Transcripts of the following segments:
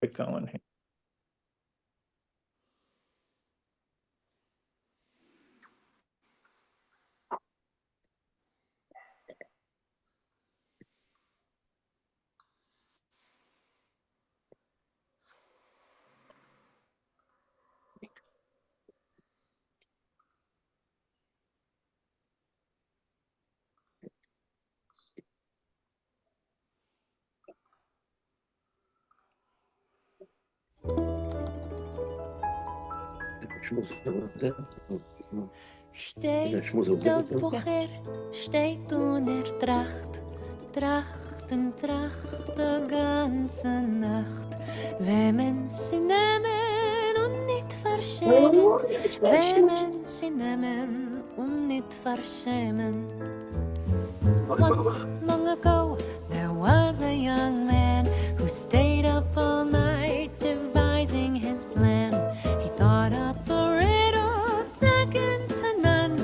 Get going here. Steht der Bucher, steht unter Tracht, Tracht und Tracht die ganze Nacht. Wenn man sie nehmen und nicht verschämen, wenn man sie nehmen und nicht verschämen. Once long ago, there was a young man who stayed up all night devising his plan. He thought up a riddle second to none.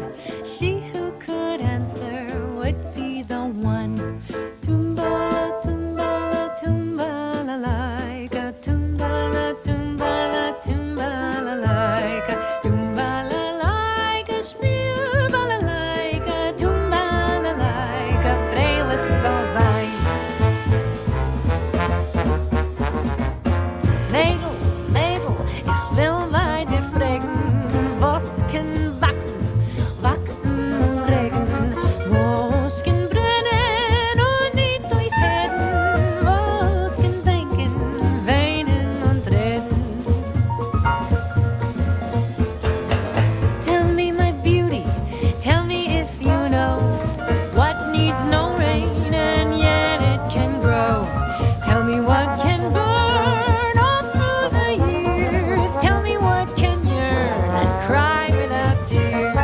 She who could answer would be the one. Tumbala, tumbala, tumbala like a tumbala, tumbala, tumbala like a tumbala like a spielbala like a tumbala like a freilich soll sein. Mädel, Mädel, ich will bei dir fragen, was kann wachsen, wachsen und regen, was kann brennen und nicht aufhören, was kann denken, weinen und reden. Tell me, my beauty, tell me if you know what needs no rain and yet it can grow. Tell me what can burn all through the years. Tell me what can yearn and cry without tears.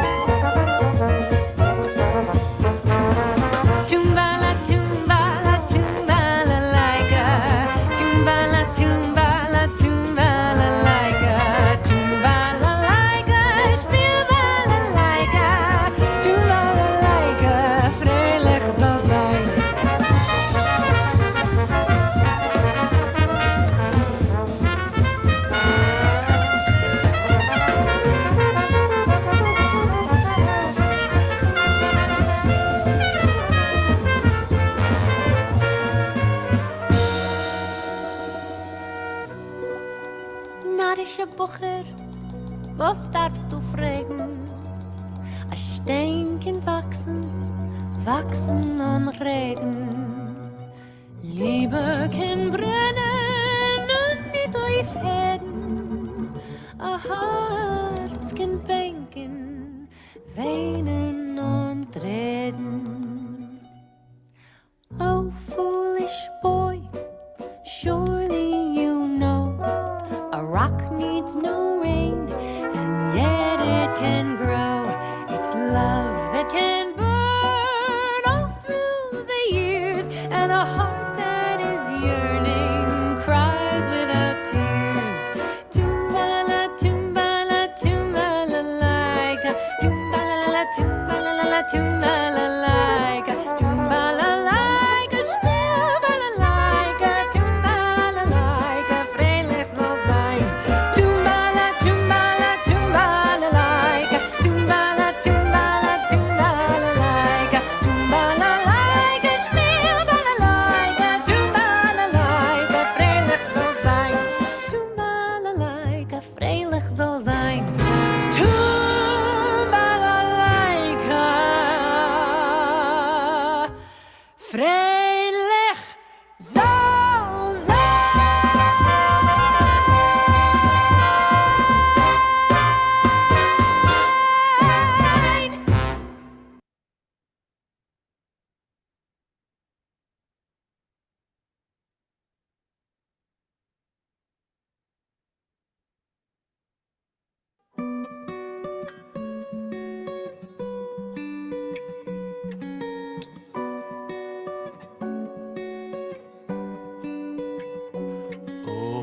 Tumbala, tumbala, tumbala like a tumbala, tumbala, tumbala like a tumbala like a spielbala like a tumbala like a freilich soll sein. Narische Bucher, was darfst du fragen? A Stein kann wachsen, wachsen und regen. Liebe kann brennen und nicht aufhören. A Herz kann bänken, weinen und reden. Oh, foolish boy, surely you know a rock needs no rain, and yet it can grow. It's love that can burn all through the years, and a heart that is yearning cries without tears. Tumbala, tumbala, tumbala like a tumbala, tumbala, tumbala like a tumbala like a spielbala like a tumbala like a freilich soll sein. Tumbala, tumbala, tumbala like a tumbala, tumbala, tumbala like a tumbala like a spielbala like a tumbala like a freilich soll sein. Tumbala like a freilich soll sein. Tumbala like a freilich soll sein.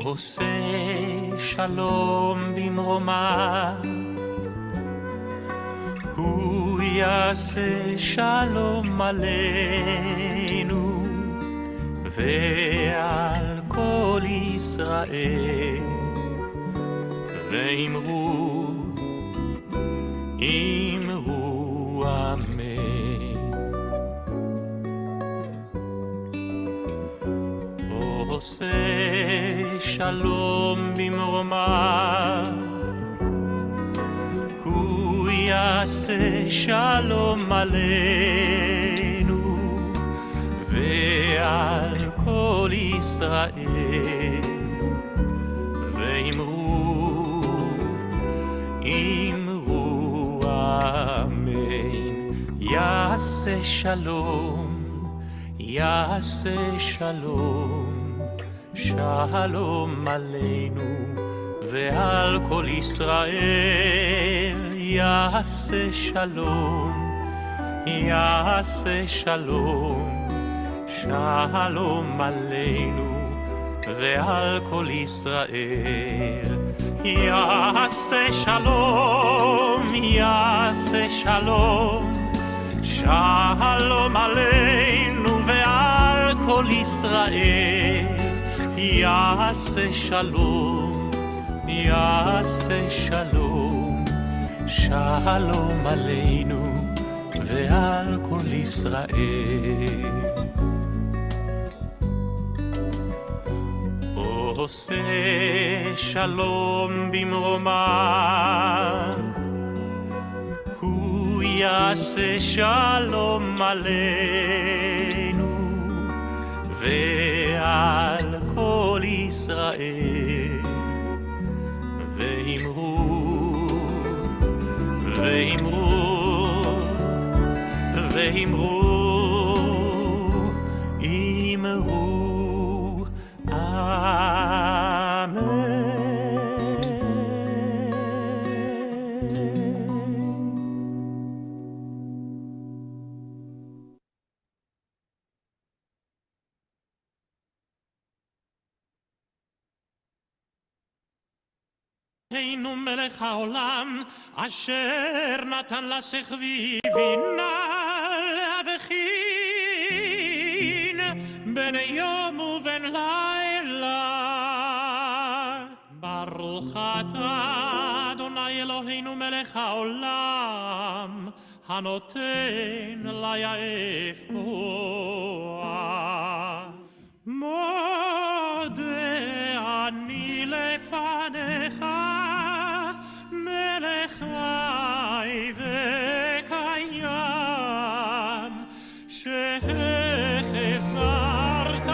עושה שלום במרומה, הוא יעשה שלום עלינו ועל כל ישראל ואמרו אמן. עושה שלום במרומיו הוא יעשה שלום עלינו ועל כל ישראל ואמרו אמן. יעשה שלום, יעשה שלום, שלום עלינו ועל כל ישראל. יעשה שלום, יעשה שלום, שלום עלינו ועל כל ישראל. יעשה שלום, יעשה שלום, שלום עלינו ועל כל ישראל. יעשה שלום, יעשה שלום, שלום עלינו ועל כל ישראל. עושה שלום במרומיו הוא יעשה שלום עלינו ועל כל ישראל ואמרו אמרו אמן. אינו מלך העולם אשר נתן לשך ויבינה להבחין בין יום ובין לילה. ברוך אתה אדוני אלוהינו מלך העולם הנותן ליעף כוח. מודה אני לפניך מלך חי וקיים שהחזרת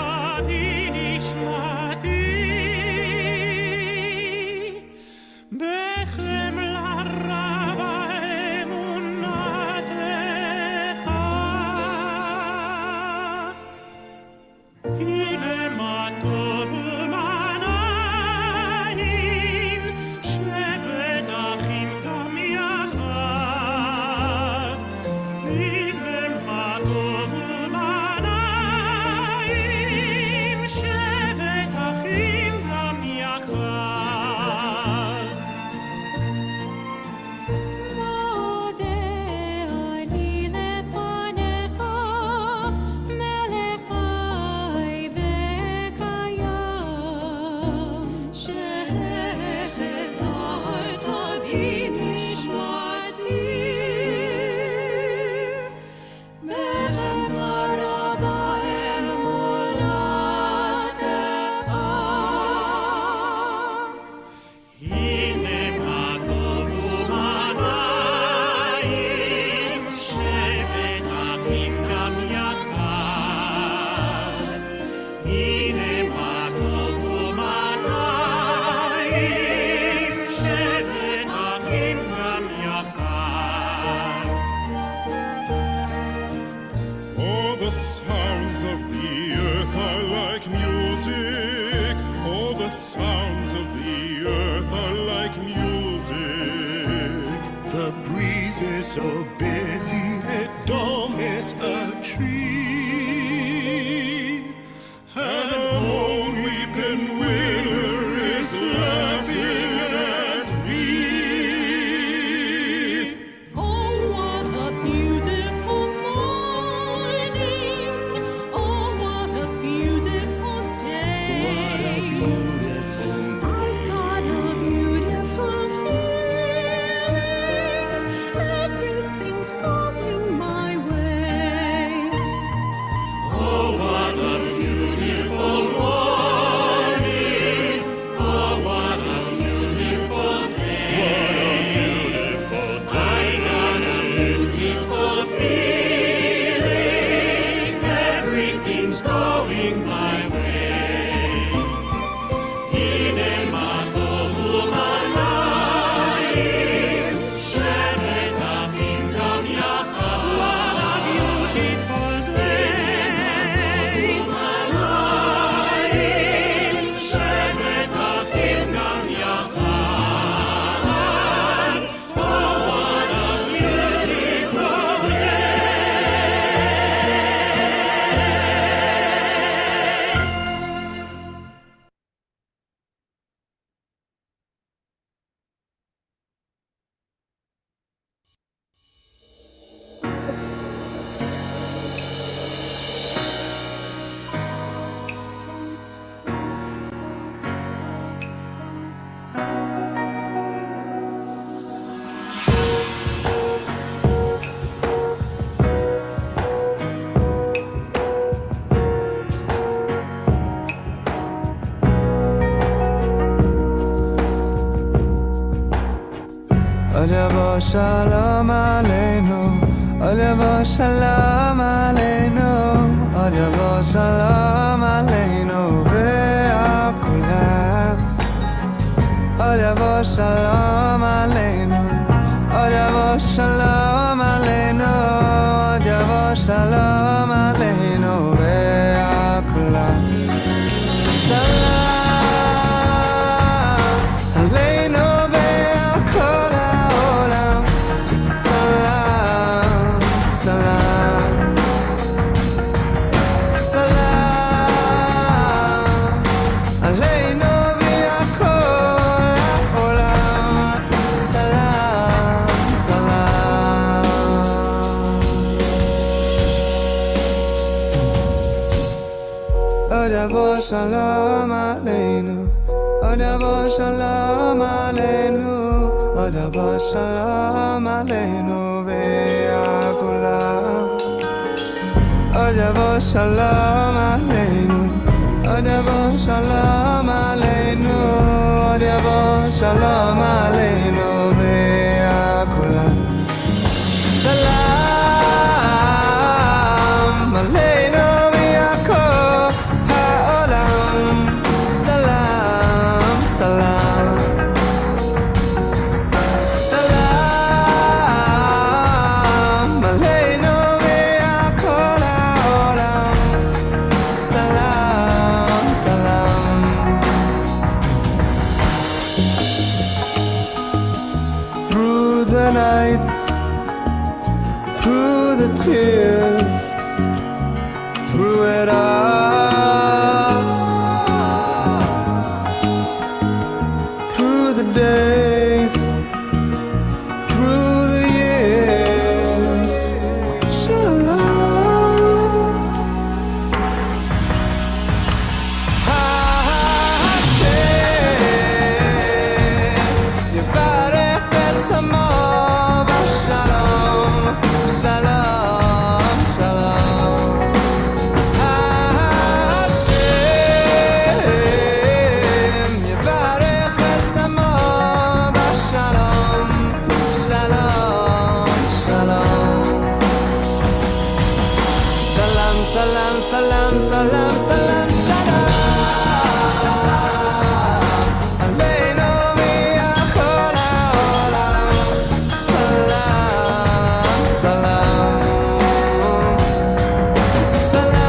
בי נשמתי בחמלה רבה אמונתך. הנה מה טוב ומה נעים שבת אחים גם יחד. הנה מה טוב ומה נעים שבת אחים גם יחד. So busy it don't miss a tree, and old weeping winter is laughing at me. Oh, what a beautiful morning! Oh, what a beautiful day! What a beautiful yavo shalom aleinu, od yavo shalom aleinu, od yavo shalom aleinu ve'al kulam. Od yavo shalom aleinu, od yavo shalom aleinu, od yavo shalom aleinu ve'al kulam. Shalom aleinu, od yavo shalom aleinu, od yavo shalom aleinu ve'al kulam. Od yavo shalom aleinu, od yavo shalom aleinu, od yavo shalom aleinu ve'al kulam. Salam aleinu. Tears through it all, through the days, through the years. Shalom. Hashem Yivarech betzamo v'shalom. Shalom, shalom. Hashem Yivarech betzamo v'shalom. Shalom, shalom. Salam, salam, salam, salam, salam, shalom. Aleinu v'al kol ha'olam. Salam, salam. Salam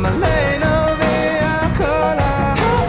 aleinu v'al kol ha'olam.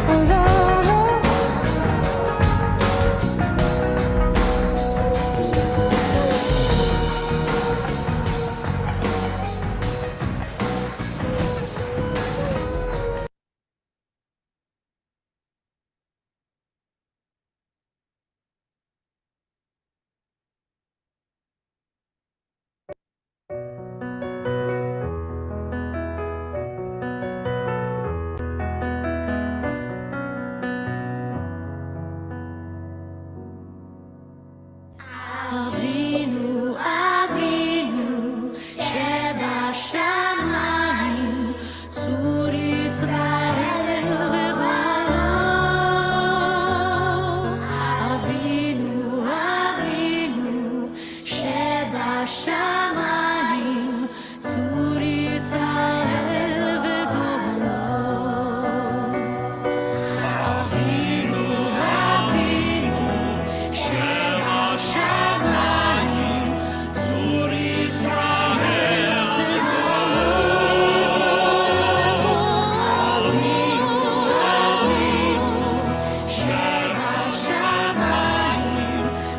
Avinu, Avinu, שבשמיים, צור ישראל וגואלו. אבינו, אבינו, שבשמיים, צור ישראל וגואלו. אבינו, אבינו, שבשמיים, צור ישראל וגואלו. אבינו, אבינו, שבשמיים,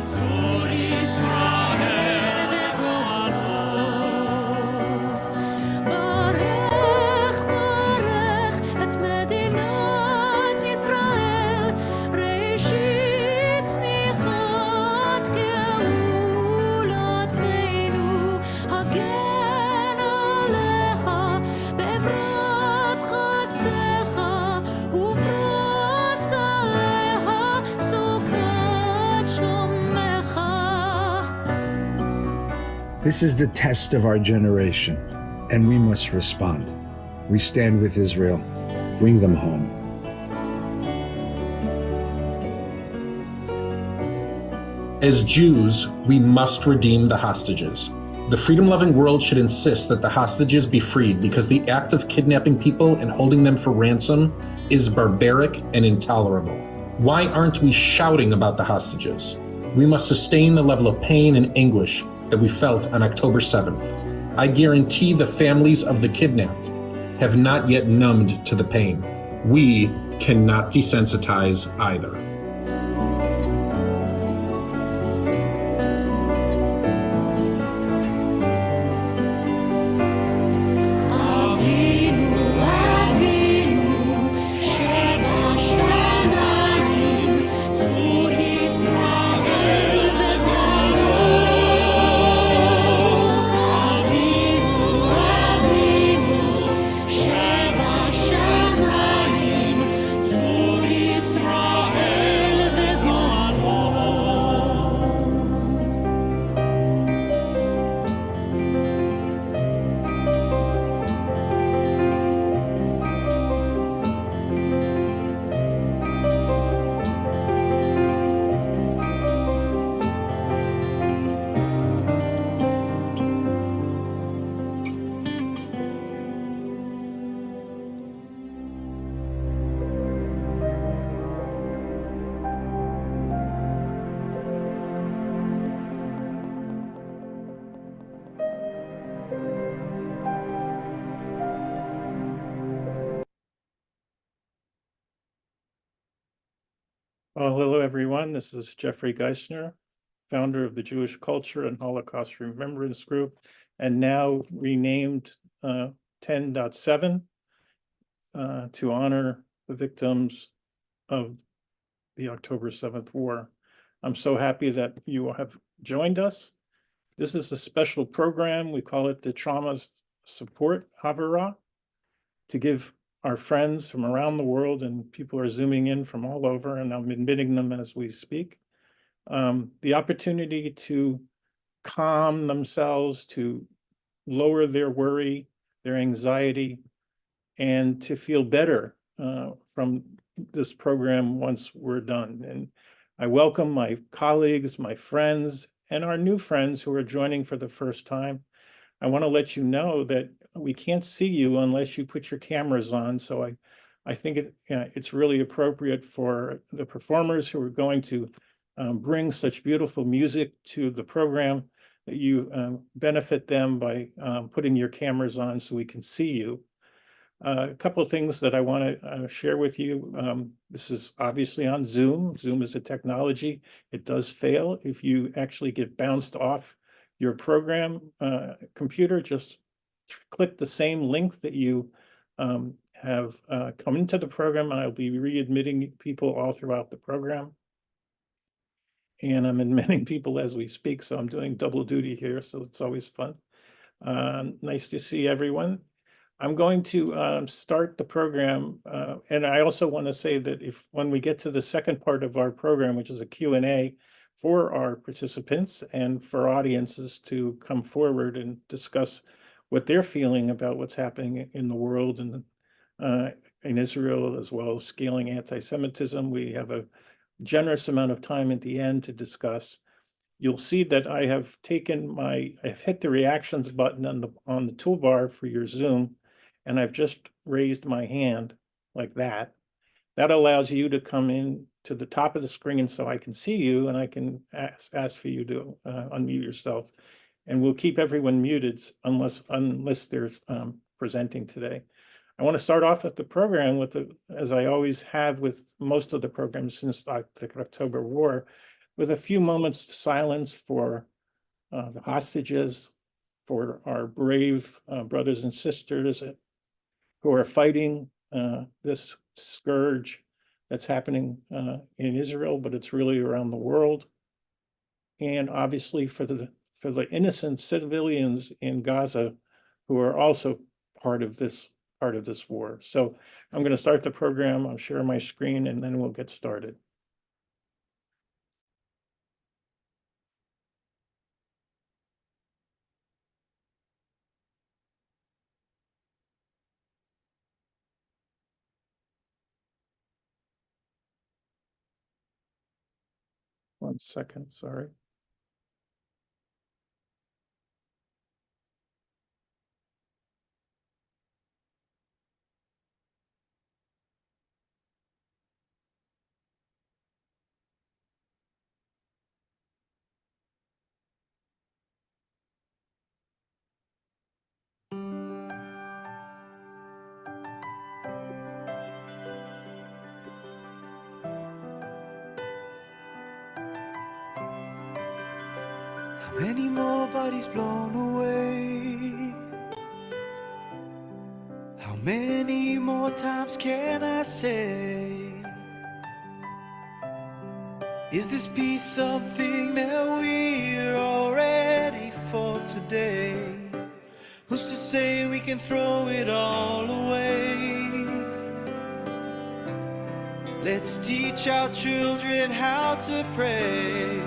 צור ישראל וגואלו. ברך, ברך את מדינת ישראל, ראשית צמיחת גאולתנו, הגן עליה בעברת חסדך, ופרוס עליה סוכת שלומך. This is the test of our generation, and we must respond. We stand with Israel. Bring them home. As Jews, we must redeem the hostages. The freedom-loving world should insist that the hostages be freed because the act of kidnapping people and holding them for ransom is barbaric and intolerable. Why aren't we shouting about the hostages? We must sustain the level of pain and anguish that we felt on October 7th. I guarantee the families of the kidnapped have not yet numbed to the pain. We cannot desensitize either. Well, hello, everyone. This is Jeffrey Giesener, founder of the Jewish Culture and Holocaust Remembrance Group, and now renamed 10.7 to honor the victims of the October 7th War. I'm so happy that you have joined us. This is a special program. We call it the Trauma Support Havurah, to give our friends from around the world, and people are zooming in from all over, and I'm admitting them as we speak, the opportunity to calm themselves, to lower their worry, their anxiety, and to feel better from this program once we're done. And I welcome my colleagues, my friends, and our new friends who are joining for the first time. I want to let you know that we can't see you unless you put your cameras on. So I think it's really appropriate for the performers who are going to bring such beautiful music to the program that you benefit them by putting your cameras on so we can see you. A couple of things that I want to share with you. This is obviously on Zoom. Zoom is a technology. It does fail if you actually get bounced off your program computer. Just click the same link that you have come into the program, and I'll be readmitting people all throughout the program. And I'm admitting people as we speak, so I'm doing double duty here, so it's always fun. Nice to see everyone. I'm going to start the program, and I also want to say that when we get to the second part of our program, which is a Q&A for our participants and for audiences to come forward and discuss what they're feeling about what's happening in the world and in Israel, as well as scaling anti-Semitism, we have a generous amount of time at the end to discuss. You'll see that I have I've hit the reactions button on the toolbar for your Zoom, and I've just raised my hand like that. That allows you to come in to the top of the screen so I can see you, and I can ask for you to unmute yourself. And we'll keep everyone muted unless there's presenting today. I want to start off with the program as I always have with most of the programs since the October War, with a few moments of silence for the hostages, for our brave brothers and sisters who are fighting this scourge that's happening in Israel, but it's really around the world. And obviously for the innocent civilians in Gaza who are also part of this war. So I'm going to start the program. I'll share my screen and then we'll get started. 1 second, sorry. How many more bodies blown away? How many more times can I say? Is this peace something that we're all ready for today? Who's to say we can throw it all away? Let's teach our children how to pray,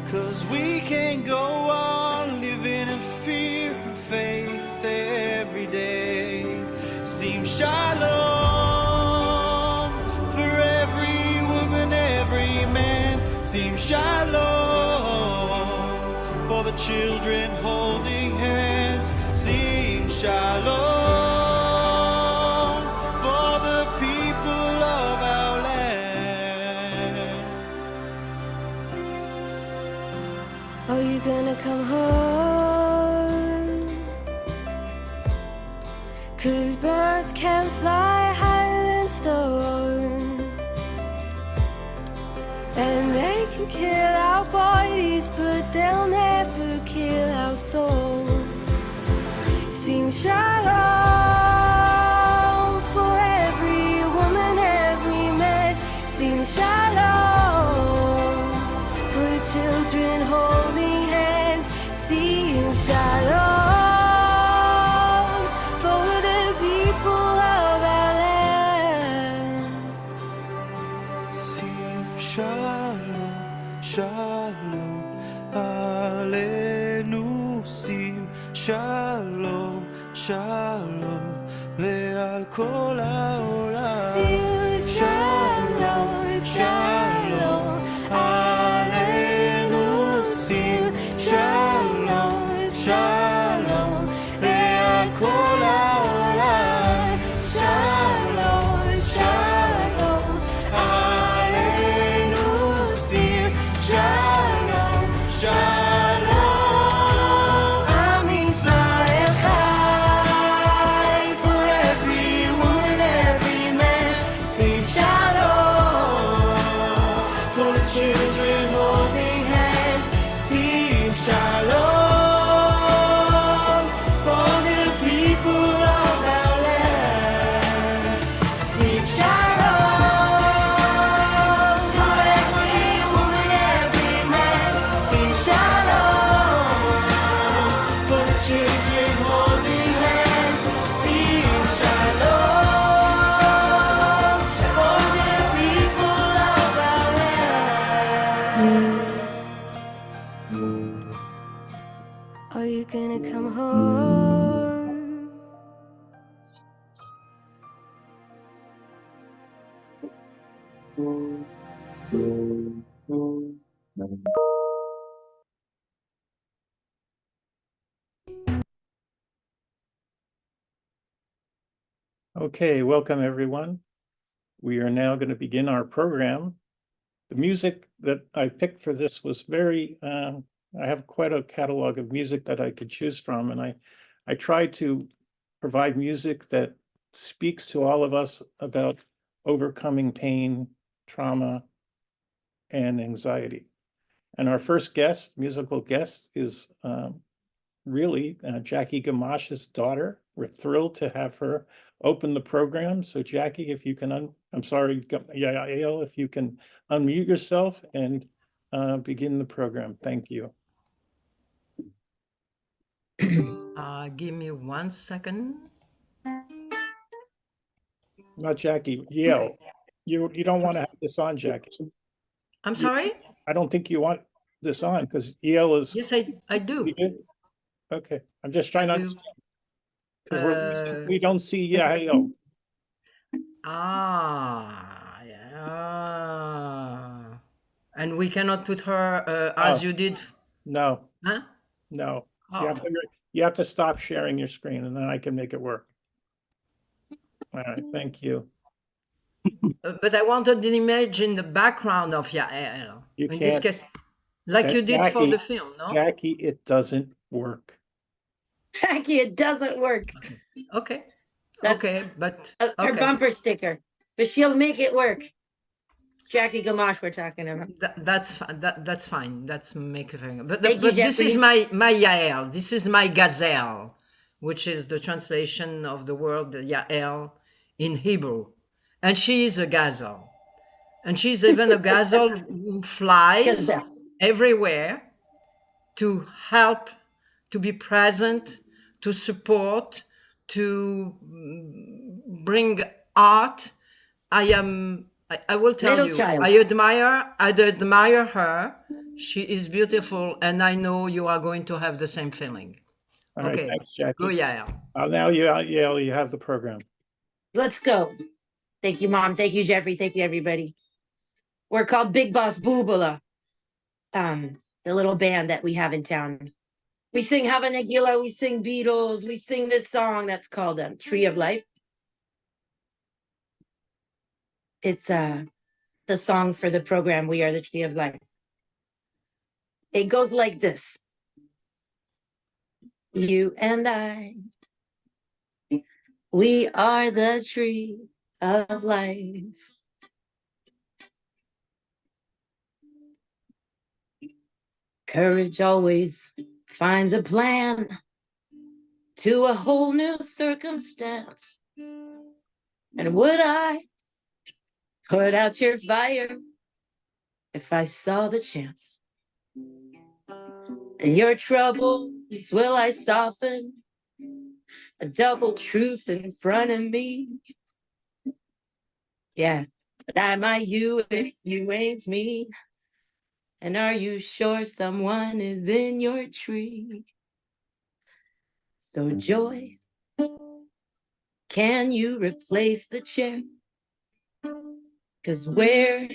'cause we can't go on living in fear and faith every day. Seem shalom for every woman, every man. Seem shalom for the children holding hands. Seem shalom for the people of our land. Are you gonna come home? 'Cause birds can fly higher than storms, and they can kill our bodies, but they'll never kill our souls. Seem shalom for every woman, every man. Seem shalom for the children holding hands. Seem shalom for the people of our land. Seem shalom, shalom, Aleinu. Seem shalom, shalom, ve'al kol ha'olam. Seem shalom, shalom, Aleinu. Seem shalom, shalom, ve'al kol ha'olam. shalom, shalom, Aleinu. Seem shalom, shalom. Am Yisrael chai, for every woman, every man. Seem shalom for the children holding hands. Seem shalom for the people of our land. Seem shalom for every woman, every man. Seem shalom for the children holding hands. Seem shalom for the people of our land. Are you gonna come home? Okay, welcome everyone. We are now going to begin our program. The music that I picked for this was very, I have quite a catalog of music that I could choose from, and I tried to provide music that speaks to all of us about overcoming pain, trauma, and anxiety. And our first guest, musical guest, is really Yael Gmach's daughter. We're thrilled to have her open the program. So Jackie, if you can, I'm sorry, Yael, if you can unmute yourself and begin the program. Thank you. Give me 1 second. Not Jackie, Yael. You don't want to have this on, Jackie. I'm sorry? I don't think you want this on because Yael is. Yes, I do. Okay, I'm just trying to understand. Because Uh, we don't see Yael. yeah. And we cannot put her as you did. No, Huh? no. Oh. You have to stop sharing your screen, and then I can make it work. All right, thank you. But I wanted an image in the background of Yael. You In this can't. case, like you did for the film, no? Jackie, it doesn't work. Jackie, it doesn't work. Okay. That's okay, but her okay. bumper sticker, but she'll make it work. It's Jackie Gmach we're talking about. That's fine. That's make it very good. But Thank you, this is Jeffrey. my Yael. This is my gazelle, which is the translation of the word Yael in Hebrew, and she is a gazelle, and she's even a gazelle who flies Gazelle. everywhere to help, to be present, to support, to bring art. I will tell Little you, child. I admire her. She is beautiful, and I know you are going to have the same feeling. All right, Okay, thanks, Jackie. go Yael. Now you have the program. Let's go. Thank you, Mom. Thank you, Jeffrey. Thank you, everybody. We're called Big Boss Boobala, the little band that we have in town. We sing Hava Nagila, we sing Beatles, we sing this song that's called Tree of Life. It's the song for the program, We Are the Tree of Life. It goes like this. You and I, we are the tree of life. Courage always finds a plan to a whole new circumstance. And would I put out your fire if I saw the chance? And your troubles will I soften, a double truth in front of me. Yeah, but am I you if you ain't me? And are you sure someone is in your tree? So joy, can you replace the chair? 'Cause we're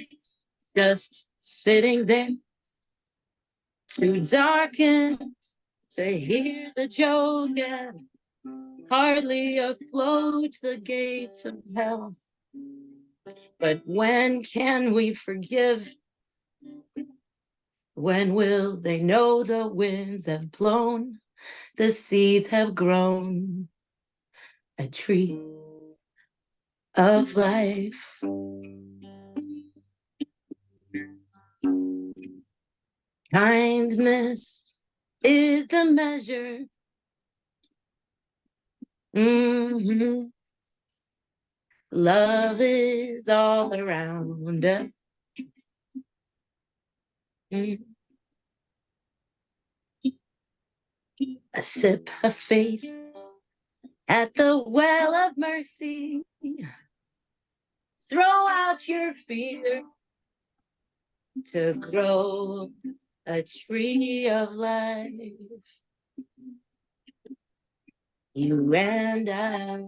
just sitting there, too darkened to hear the joke, yeah, hardly afloat the gates of hell. But when can we forgive? When will they know the winds have blown, the seeds have grown, a tree of life? Kindness is the measure. Love is all around us. A sip of faith at the well of mercy. Throw out your fear to grow a tree of life. You and I.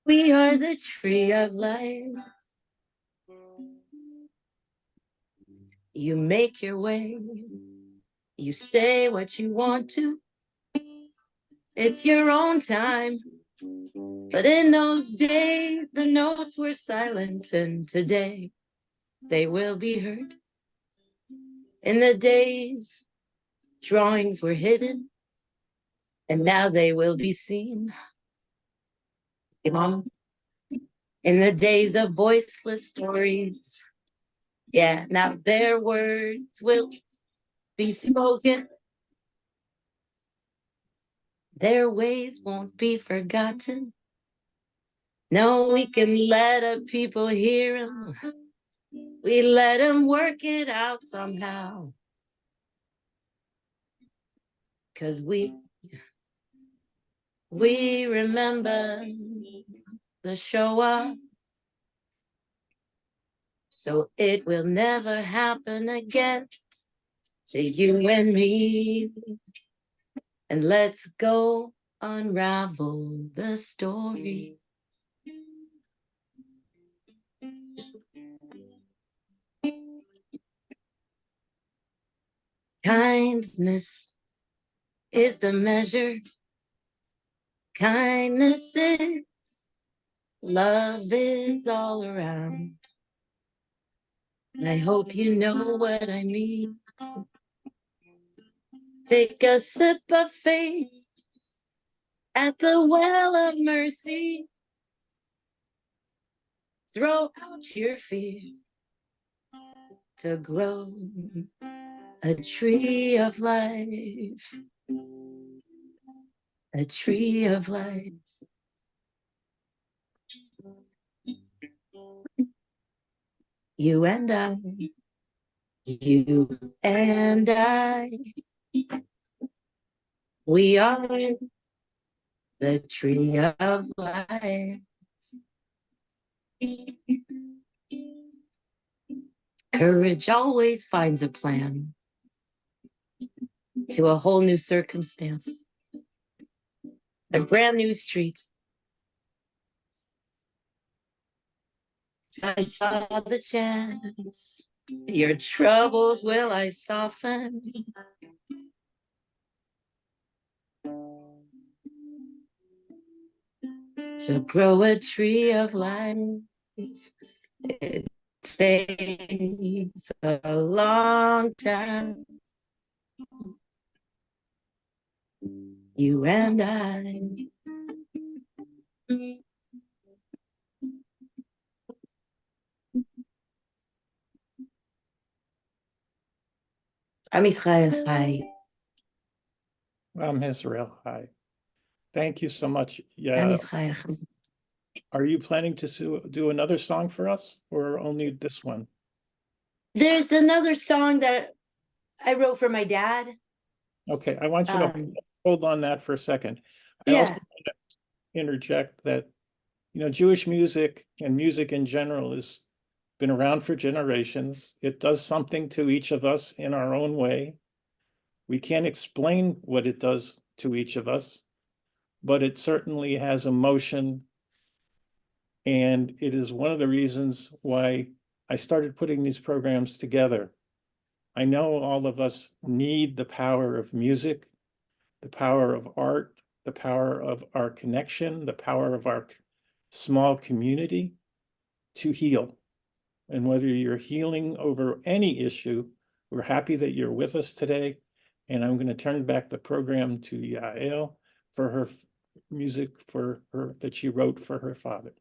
We are the tree of life. You make your way. You say what you want to. It's your own time. But in those days, the notes were silent, and today they will be heard. In the days, drawings were hidden, and now they will be seen. In the days of voiceless stories, yeah, now their words will be spoken. Their ways won't be forgotten. No, we can let a people hear them. We let them work it out somehow. 'Cause we remember the Shoah. So it will never happen again to you and me. and let's go unravel the story. Kindness is the measure. Kindness is, love is all around. I hope you know what I mean. Take a sip of faith at the well of mercy. Throw out your fear to grow a tree of life. A tree of life. You and I, we are the tree of life. Courage always finds a plan to a whole new circumstance, a brand new street. I saw the chance, your troubles will I soften. To grow a tree of life, it takes a long time. You and I. I'm Israel Chai. I'm Israel. Hi. Thank you so much. I'm Yeah. Israel Chai. Are you planning to do another song for us or only this one? There's another song that I wrote for my dad. Okay, I want you to hold on that for a second. I also want to interject that, Jewish music and music in general has been around for generations. It does something to each of us in our own way. We can't explain what it does to each of us, but it certainly has emotion. And it is one of the reasons why I started putting these programs together. I know all of us need the power of music, the power of art, the power of our connection, the power of our small community to heal. And whether you're healing over any issue, we're happy that you're with us today. And I'm going to turn back the program to Yael for her music for her that she wrote for her father.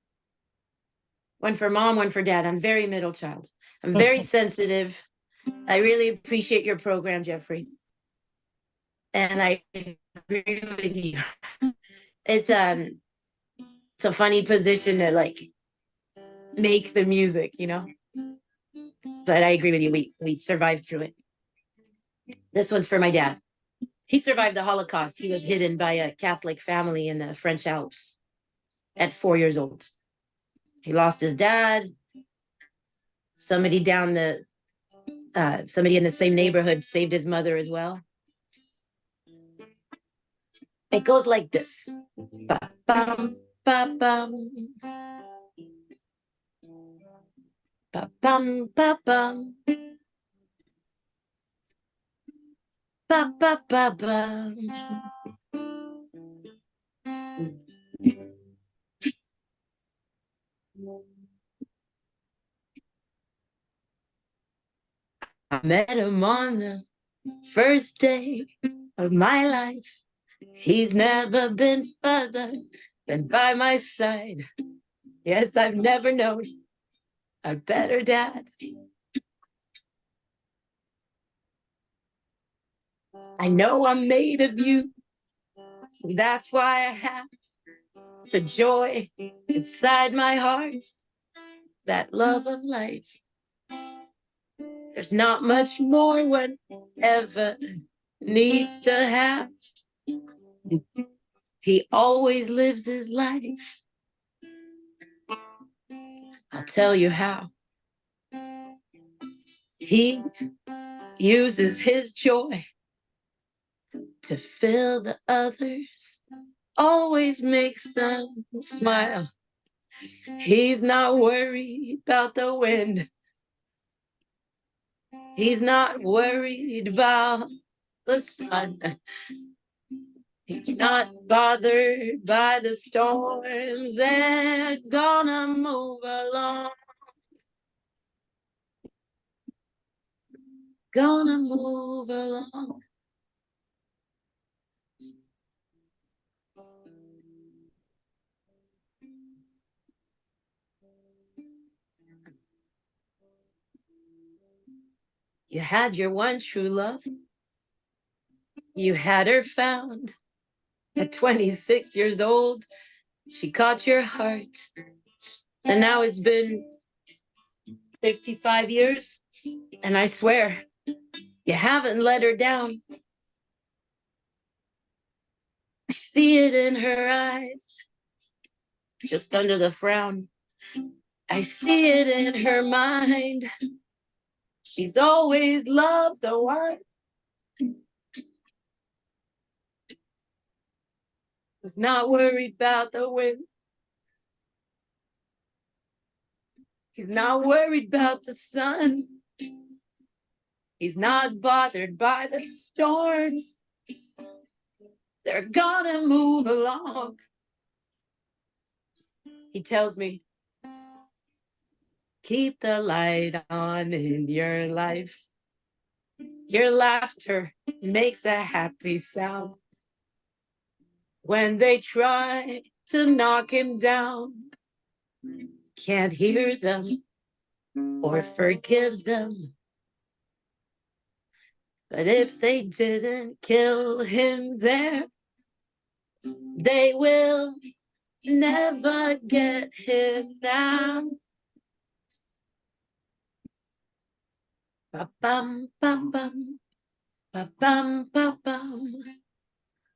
One for mom, one for dad. I'm very middle child. I'm very sensitive. I really appreciate your program, Jeffrey. And I agree with you. It's a funny position to like make the music, But I agree with you. We survived through it. This one's for my dad. He survived the Holocaust. He was hidden by a Catholic family in the French Alps at 4 years old. He lost his dad. Somebody in the same neighborhood saved his mother as well. It goes like this. Ba-bum, ba-bum. Ba-bum, ba-bum. Ba-ba-ba-bum. I met him on the first day of my life. He's never been further than by my side. Yes, I've never known a better dad. I know I'm made of you. That's why I have the joy inside my heart, that love of life. There's not much more one ever needs to have. He always lives his life. I'll tell you how. He uses his joy to fill the others always makes them smile. He's not worried about the wind. He's not worried about the sun. He's not bothered by the storms. They're gonna move along. Gonna move along. You had your one true love. You had her found. At 26 years old, she caught your heart. And now it's been 55 years. And I swear, you haven't let her down. I see it in her eyes, just under the frown. I see it in her mind. She's always loved the one who's not worried about the wind. He's not worried about the sun. He's not bothered by the storms. They're gonna move along. He tells me, keep the light on in your life. Your laughter makes a happy sound. When they try to knock him down, can't hear them or forgives them. But if they didn't kill him there, they will never get him now. Ba-bum, ba-bum, ba-bum, ba-bum,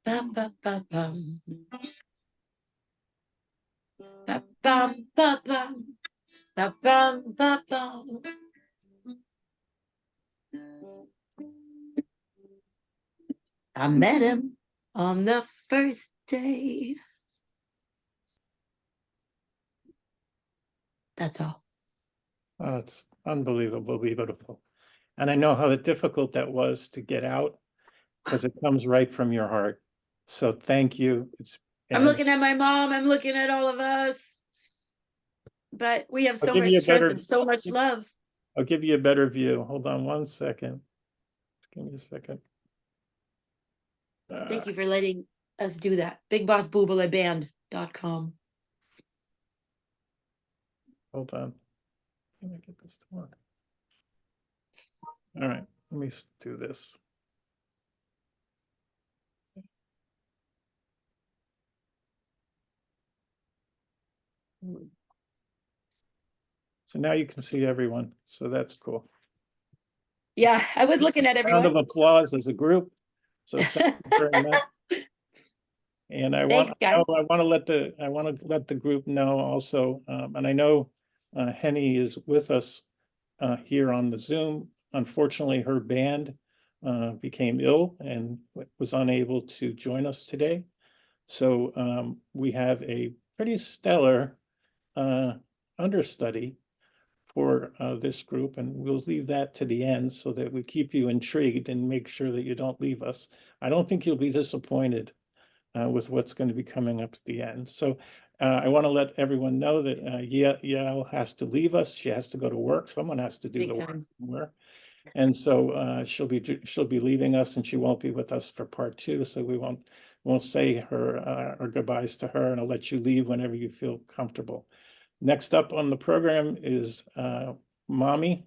ba-ba-ba-bum. Ba-bum, ba-bum, ba-bum, ba-bum. I met him on the first day. That's all. Oh, it's unbelievably beautiful. And I know how difficult that was to get out because it comes right from your heart. So thank you. I'm looking at my mom. I'm looking at all of us. But we have so much strength and so much love. I'll give you a better view. Hold on one second. Give me a second. Thank you for letting us do that. BigBossBoobalaband.com. Hold on. Let me get this to work. All right, let me do this. So now you can see everyone. So that's cool. Yeah, I was looking at everyone. Round of applause as a group. So thank you very much. And I want to let the group know also, and I know Henny is with us here on the Zoom. Unfortunately, her band became ill and was unable to join us today. So we have a pretty stellar understudy for this group, and we'll leave that to the end so that we keep you intrigued and make sure that you don't leave us. I don't think you'll be disappointed with what's going to be coming up at the end. So I want to let everyone know that Yael has to leave us. She has to go to work. Someone has to do the work somewhere. And so she'll be leaving us, and she won't be with us for part 2. So we won't say our goodbyes to her, and I'll let you leave whenever you feel comfortable. Next up on the program is Mommy,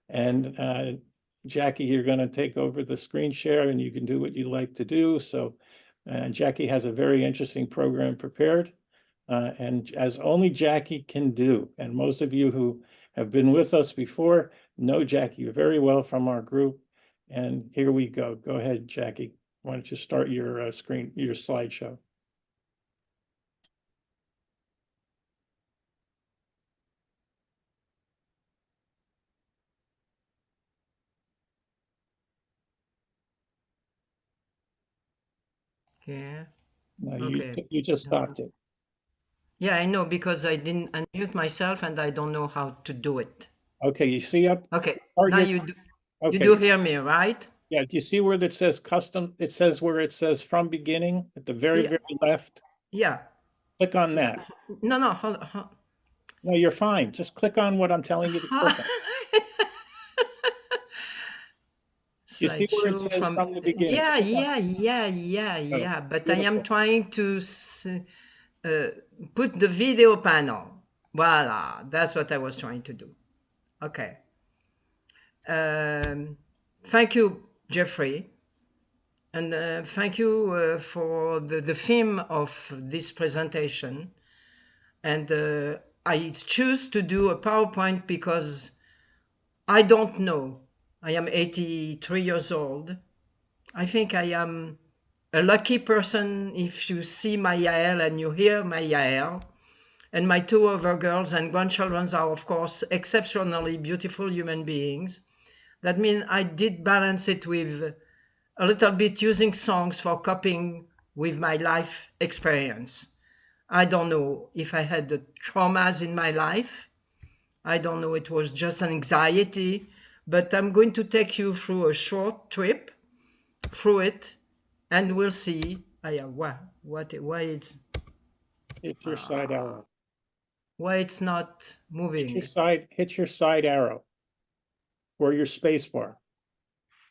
and Jackie, you're going to take over the screen share, and you can do what you like to do. So Jackie has a very interesting program prepared, and as only Jackie can do. And most of you who have been with us before know Jackie very well from our group. And here we go. Go ahead, Jackie. Why don't you start your your slideshow? Here. No, Okay. you just stopped it. Yeah, I know, because I didn't unmute myself and I don't know how to do it. Okay, you see up? Okay, Or now you you do okay. hear me, right? Yeah, do you see where it says custom? It says where it says from beginning at the very, Yeah. very left. Yeah. Click on Yeah. that. No, hold on. No, you're fine. Just click on what I'm telling you to click on. You see where it Slideshow says from, from the beginning? yeah, Click on yeah. it. But I am Beautiful. trying to put the video panel. Voila, that's what I was trying to do. Okay. Thank you, Jeffrey. And thank you for the theme of this presentation. And I choose to do a PowerPoint because I don't know. I am 83 years old. I think I am a lucky person if you see my Yael and you hear my Yael. And my two other girls and grandchildren are, of course, exceptionally beautiful human beings. That means I did balance it with a little bit using songs for coping with my life experience. I don't know if I had the traumas in my life. I don't know, it was just an anxiety, but I'm going to take you through a short trip through it, and we'll see. Why it's Hit your side arrow. why it's not moving. Hit your side arrow or your space bar.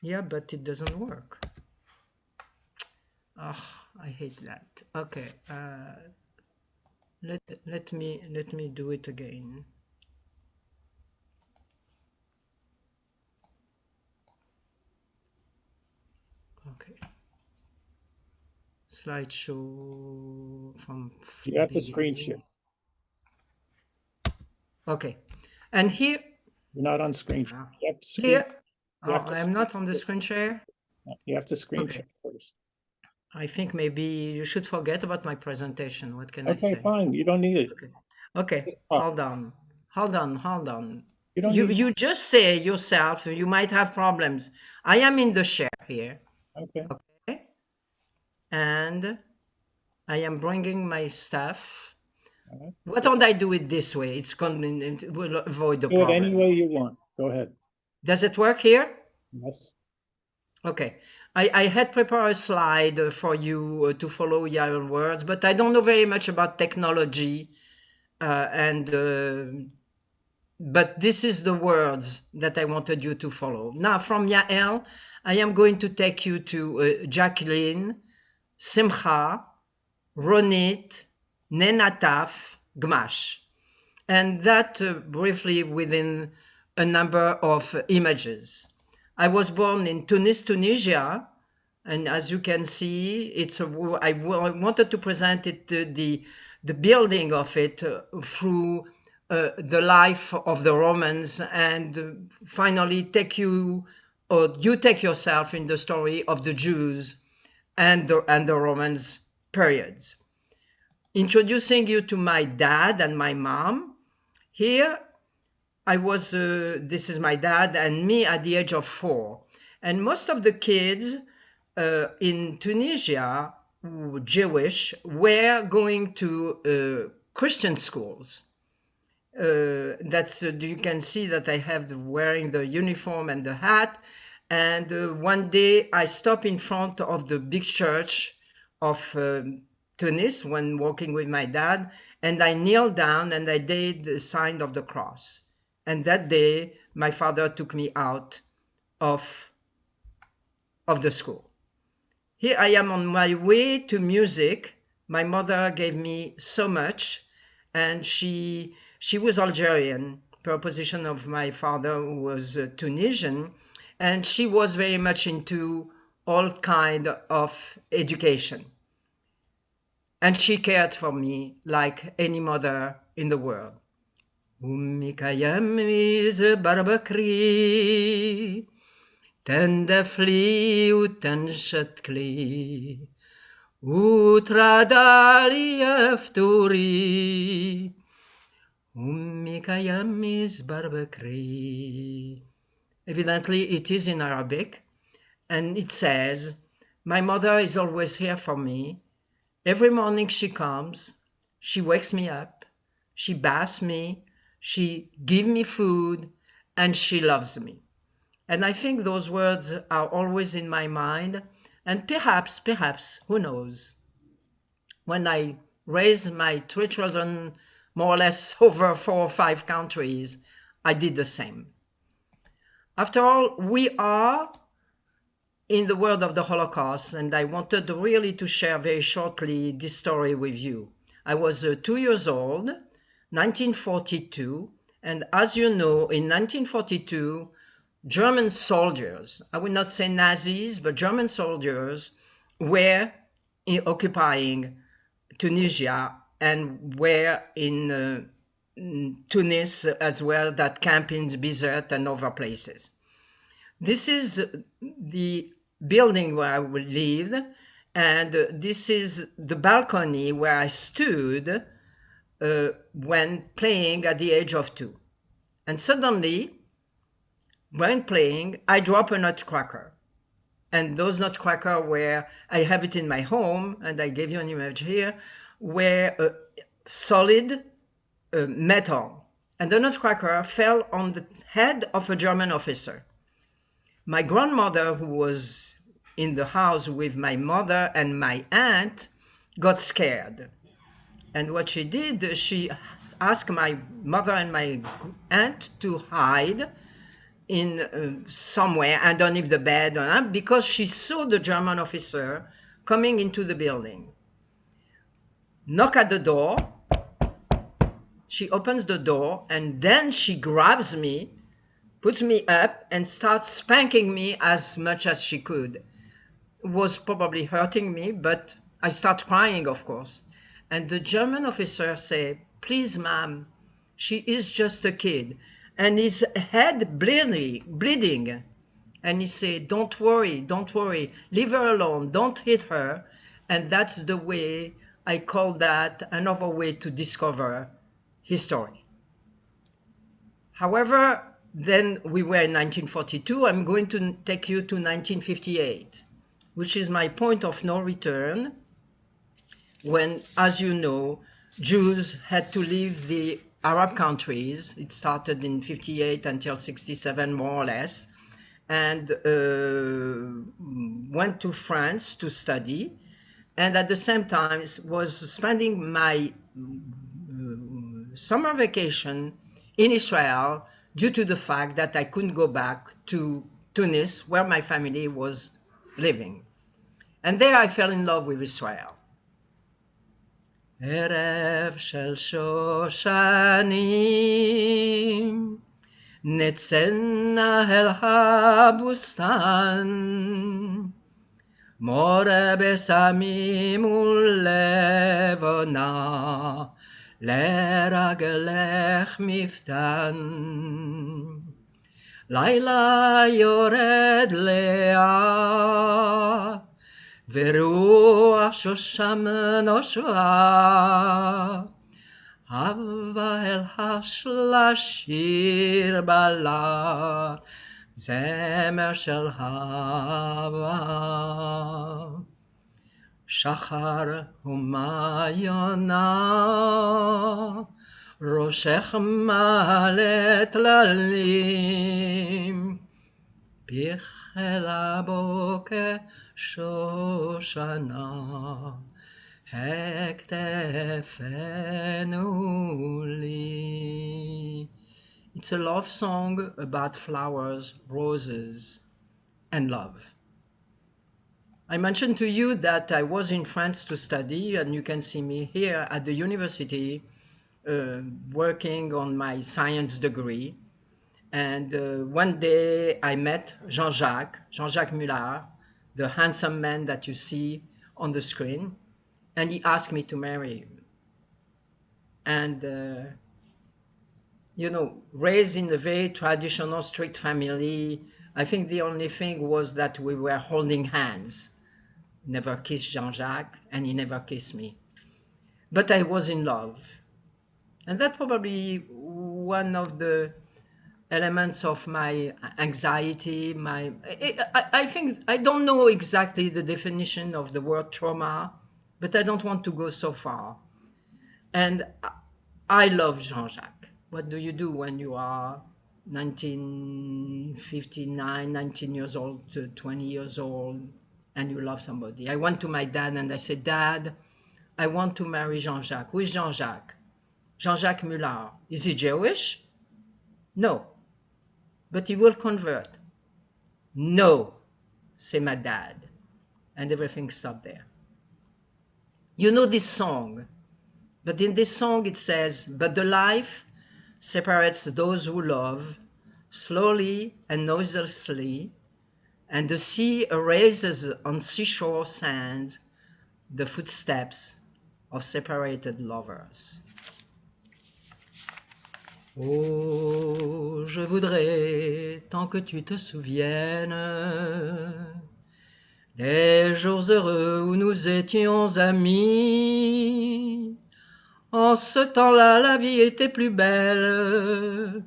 Yeah, but it doesn't work. Oh, I hate that. Okay, let me do it again. Okay. Slideshow from You have to screen share. Okay, and here you're not on screen share. You have to screen. Here, I'm not on the screen share. You have to screen share first. I think maybe you should forget about my presentation. What can I say? Okay, fine. You don't need it. Okay. Hold on. You You just say yourself you might have problems. I am in the share here. Okay. And I am bringing my stuff. Why don't I do it this way? It will avoid the problem. Do it any way you want. Go ahead. Does it work here? Yes. Okay. I had prepared a slide for you to follow your words, but I don't know very much about technology. But this is the words that I wanted you to follow. Now, from Yael, I am going to take you to Jacqueline, Simcha, Ronit, Nenataf, Gmach. And that briefly within a number of images. I was born in Tunis, Tunisia, and as you can see, I wanted to present it the building of it through the life of the Romans, and finally take you take yourself in the story of the Jews and the Romans periods. Introducing you to my dad and my mom. Here I was, this is my dad and me at the age of 4. And most of the kids in Tunisia, Jewish, were going to Christian schools. You can see that I have wearing the uniform and the hat. And one day I stopped in front of the big church of Tunis when walking with my dad, and I kneeled down and I did the sign of the cross. And that day, my father took me out of the school. Here I am on my way to music. My mother gave me so much, and she was Algerian, per position of my father, who was Tunisian, and she was very much into all kind of education. And she cared for me like any mother in the world. Umikayamiz barbakri, tendefli utenchatkli, utradali efturi, umikayamiz barbakri. Evidently, it is in Arabic, and it says, My mother is always here for me. Every morning she comes, she wakes me up, she baths me, she gives me food, and she loves me. And I think those words are always in my mind. And perhaps, who knows, when I raised my 3 children, more or less over 4 or 5 countries, I did the same. After all, we are in the world of the Holocaust, and I wanted really to share very shortly this story with you. I was 2 years old, 1942, and as you know, in 1942, German soldiers, I would not say Nazis, but German soldiers were occupying Tunisia and were in Tunis as well, that camp in Bizerte and other places. This is the building where I lived, and this is the balcony where I stood when playing at the age of 2. And suddenly, when playing, I drop a nutcracker. And those nutcracker were, I have it in my home, and I gave you an image here, were solid metal. And the nutcracker fell on the head of a German officer. My grandmother, who was in the house with my mother and my aunt, got scared. And what she did, she asked my mother and my aunt to hide in somewhere underneath the bed, because she saw the German officer coming into the building. Knock at the door. She opens the door, and then she grabs me, puts me up, and starts spanking me as much as she could. It was probably hurting me, but I start crying, of course. And the German officer said, "Please, ma'am, she is just a kid." And his head bleeding. And he said, don't worry, leave her alone, don't hit her. And that's the way I call that another way to discover history. However, then we were in 1942. I'm going to take you to 1958, which is my point of no return, when, as you know, Jews had to leave the Arab countries. It started in 58 until 67, more or less, and went to France to study, and at the same time was spending my summer vacation in Israel due to the fact that I couldn't go back to Tunis, where my family was living. And there I fell in love with Israel. ערב של שושנים נצאנה אל הבוסתן מורה בסמים ולבונה לרגלך מפתן לילה יורד לאט ורוח שושם נושבה הבה אל השלשיר בלט זמר של הבה שחר ומעיונה ראשך מלא טללים פיך אל הבוקר שושנה הכתפנו לי. It's a love song about flowers, roses, and love. I mentioned to you that I was in France to study, and you can see me here at the university working on my science degree. And one day I met Jean-Jacques Muller, the handsome man that you see on the screen, and he asked me to marry him. And, you know, raised in a very traditional, strict family, I think the only thing was that we were holding hands. Never kissed Jean-Jacques, and he never kissed me. But I was in love. And that's probably one of the elements of my anxiety, I think, I don't know exactly the definition of the word trauma, but I don't want to go so far. And I love Jean-Jacques. What do you do when you are 19 years old to 20 years old and you love somebody? I went to my dad and I said, Dad, I want to marry Jean-Jacques. Who is Jean-Jacques? Jean-Jacques Muller. Is he Jewish? No. But he will convert. No, c'est my dad. And everything stopped there. You know this song, but in this song it says, but the life separates those who love slowly and noiselessly, and the sea erases on seashore sands the footsteps of separated lovers. Oh, je voudrais tant que tu te souviennes les jours heureux où nous étions amis. En ce temps-là, la vie était plus belle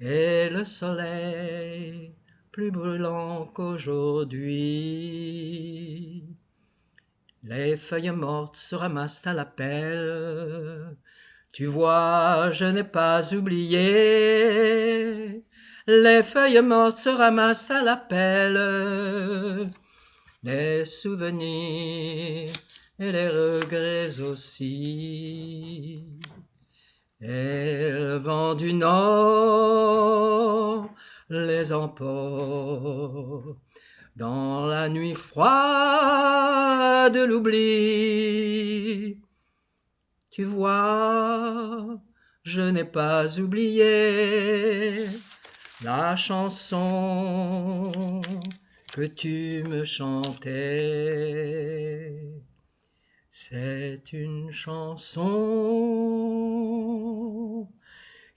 et le soleil plus brûlant qu'aujourd'hui. Les feuilles mortes se ramassent à la pelle. Tu vois, je n'ai pas oublié. Les feuilles mortes se ramassent à la pelle. Les souvenirs et les regrets aussi. Et le vent du nord les emporte dans la nuit froide de l'oubli. Tu vois, je n'ai pas oublié la chanson que tu me chantais. C'est une chanson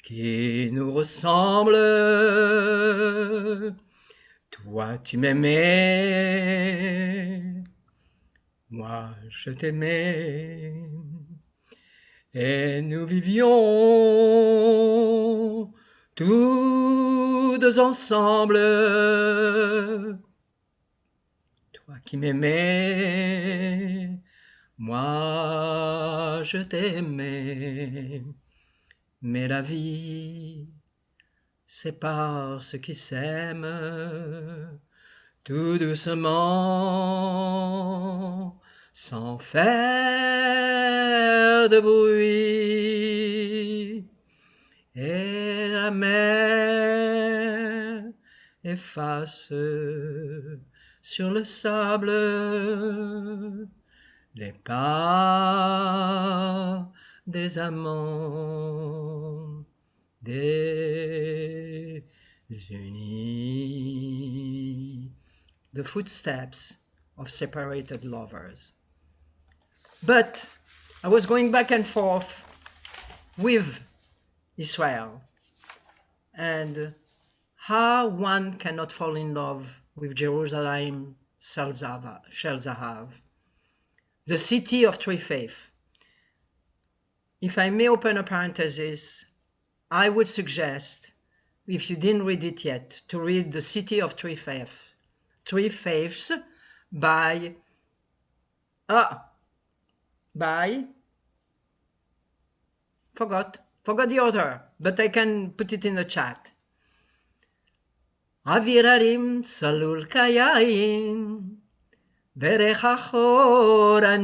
qui nous ressemble. Toi, tu m'aimais, moi, je t'aimais, et nous vivions tous deux ensemble. Toi qui m'aimais, moi, je t'aimais, mais la vie sépare ceux qui s'aiment tout doucement, sans faire de bruit. Et la mer efface sur le sable les pas des amants désunis. The footsteps of separated lovers. But I was going back and forth with Israel and how one cannot fall in love with Jerusalem Shel Zahav, the city of three faiths. If I may open a parenthesis, I would suggest, if you didn't read it yet, to read The City of Three Faiths by forgot the author, but I can put it in the chat. Avirarim Salul Kayain Verech Achoranim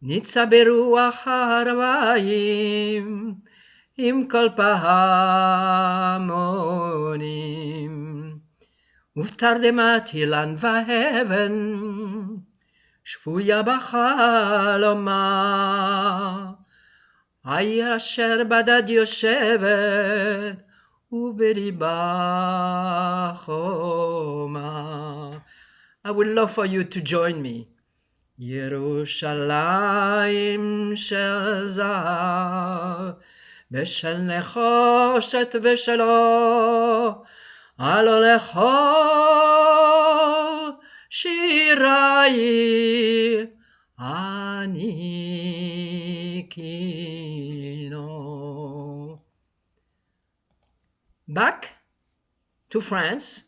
Nitza Beruach Harvaim Im Kol Pahamonim Uftardemat Ilan Vaheven Shvuya Bachaloma Ay Asher Badad Yoshevet Ubeliba Choma. I would love for you to join me. Yerushalayim shel zahav v'shel nechoshet v'shelo alo lechol shirai anikino. back to France,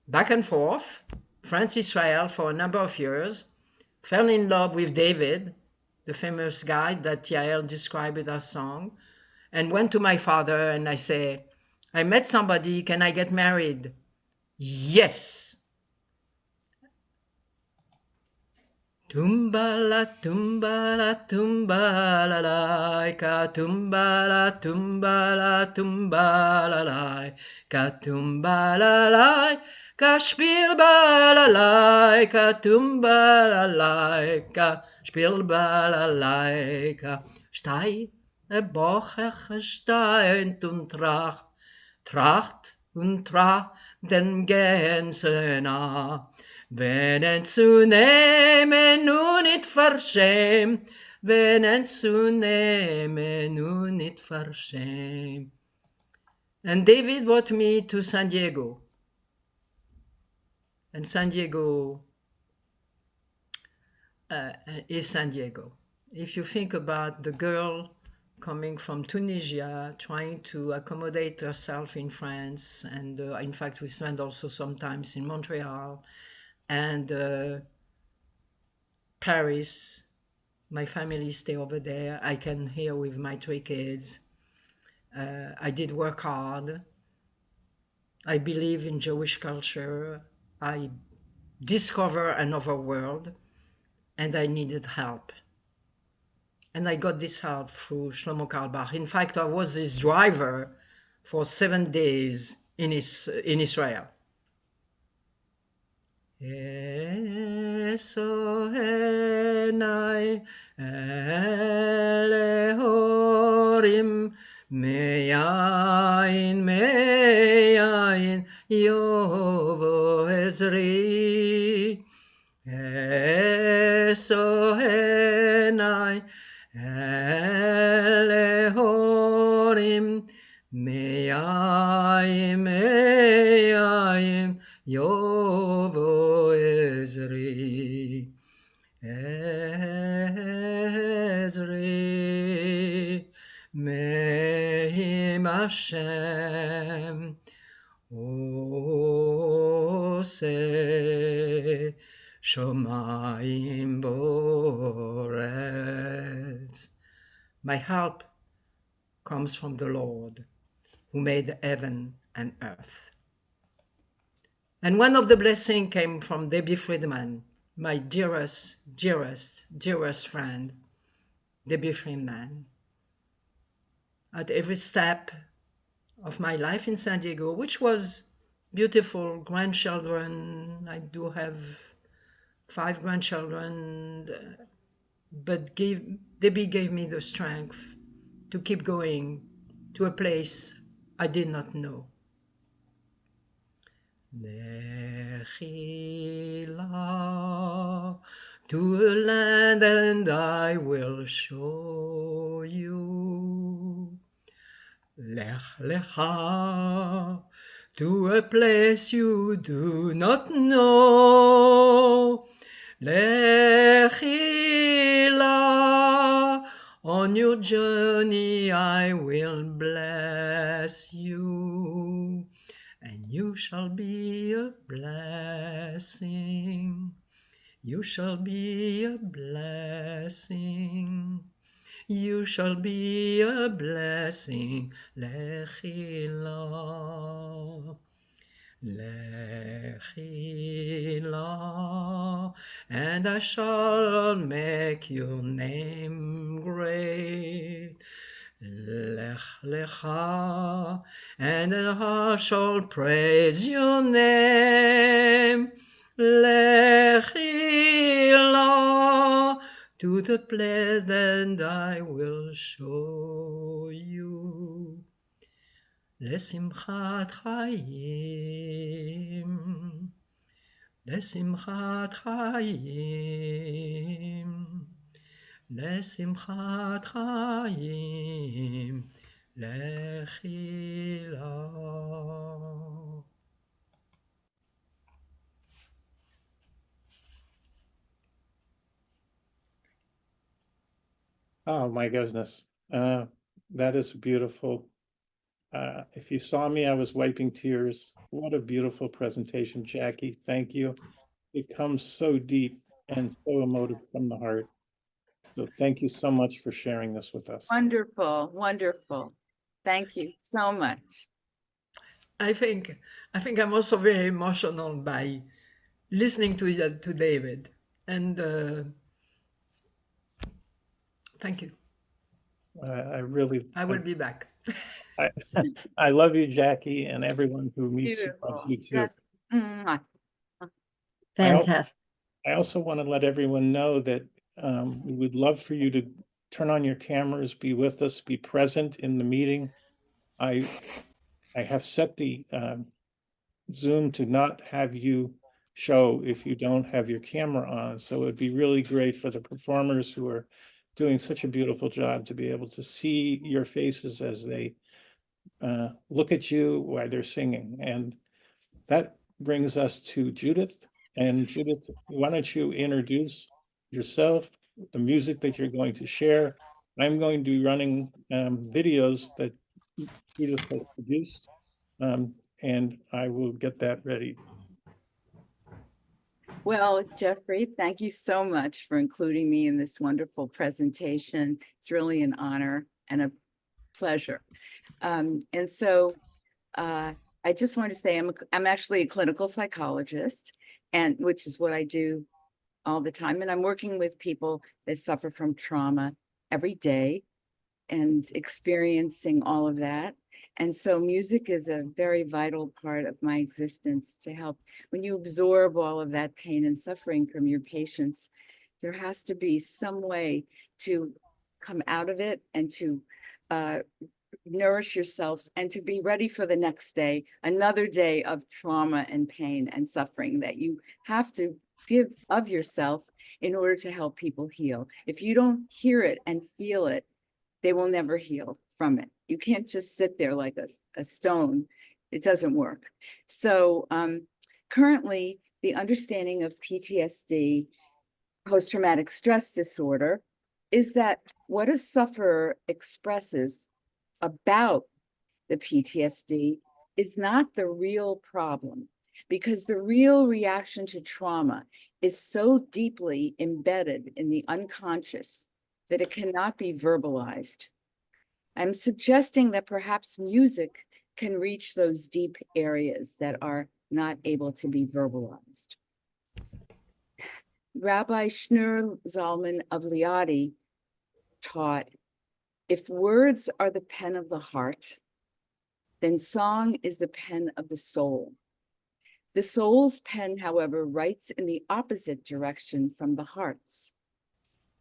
back and forth, France, Israel for a number of years, fell in love with David, the famous guy that Yael described in her song, and went to my father and I say, I met somebody, can I get married? Yes. Tumbala, tumbala, tumbala, laika, tumbala, tumbala, tumbala, laika, tumbala, laika, spielbala, laika, tumbala, laika, spielbala, laika, stei, boche, stein, und tracht, tracht, und tracht, den Gänse nach. Wenn zu nehmen nun nicht verschämt, wenn zu nehmen nun nicht verschämt. And David brought me to San Diego. And San Diego is San Diego. If you think about the girl coming from Tunisia, trying to accommodate herself in France, and in fact we spent also sometimes in Montreal, and Paris, my family stay over there. I came here with my 3 kids. I did work hard. I believe in Jewish culture. I discovered another world and I needed help. And I got this help through Shlomo Carlebach. In fact, I was his driver for 7 days in Israel. Esohenai elehorim meyain meyain yovo ezri. Esohenai elehorim meyain meyain yovo ezri, ezri, mehim Hashem, ose shomayim boretz. My help comes from the Lord, who made heaven and earth. And one of the blessings came from Debbie Friedman, my dearest, dearest, dearest friend, Debbie Friedman. At every step of my life in San Diego, which was beautiful, grandchildren, I do have 5 grandchildren, but Debbie gave me the strength to keep going to a place I did not know. Lechila to a land and I will show you. Lech lecha to a place you do not know. Lechila on your journey I will bless you. And you shall be a blessing. You shall be a blessing. You shall be a blessing. Lechila. Lechila. And I shall make your name great. Lech lecha, and I shall praise your name. Lechila, to the place that I will show you. Lesimchat chayim, lesimchat chayim. Lesimchat chayim lechila. Oh my goodness. That is beautiful. If you saw me, I was wiping tears. What a beautiful presentation, Jackie. Thank you. It comes so deep and so emotive from the heart. So thank you so much for sharing this with us. Wonderful, wonderful. Thank you so much. I think I'm also very emotional by listening to David, and thank you. I will be back. I love you, Jackie, and everyone who meets you loves Beautiful. you too. Yes. Mwah. Fantastic. I also want to let everyone know that we would love for you to turn on your cameras, be with us, be present in the meeting. I have set the Zoom to not have you show if you don't have your camera on. So it'd be really great for the performers who are doing such a beautiful job to be able to see your faces as they look at you while they're singing. And that brings us to Judith. And Judith, why don't you introduce yourself, the music that you're going to share. I'm going to be running videos that Judith has produced, and I will get that ready. Well, Jeffrey, thank you so much for including me in this wonderful presentation. It's really an honor and a pleasure. And so I just want to say I'm actually a clinical psychologist, and which is what I do all the time. And I'm working with people that suffer from trauma every day and experiencing all of that. And so music is a very vital part of my existence to help. When you absorb all of that pain and suffering from your patients, there has to be some way to come out of it and to nourish yourself and to be ready for the next day, another day of trauma and pain and suffering that you have to give of yourself in order to help people heal. If you don't hear it and feel it, they will never heal from it. You can't just sit there like a stone. It doesn't work. So currently, the understanding of PTSD, post-traumatic stress disorder, is that what a sufferer expresses about the PTSD is not the real problem, because the real reaction to trauma is so deeply embedded in the unconscious that it cannot be verbalized. I'm suggesting that perhaps music can reach those deep areas that are not able to be verbalized. Rabbi Shneur Zalman of Liadi taught, if words are the pen of the heart, then song is the pen of the soul. The soul's pen, however, writes in the opposite direction from the heart's.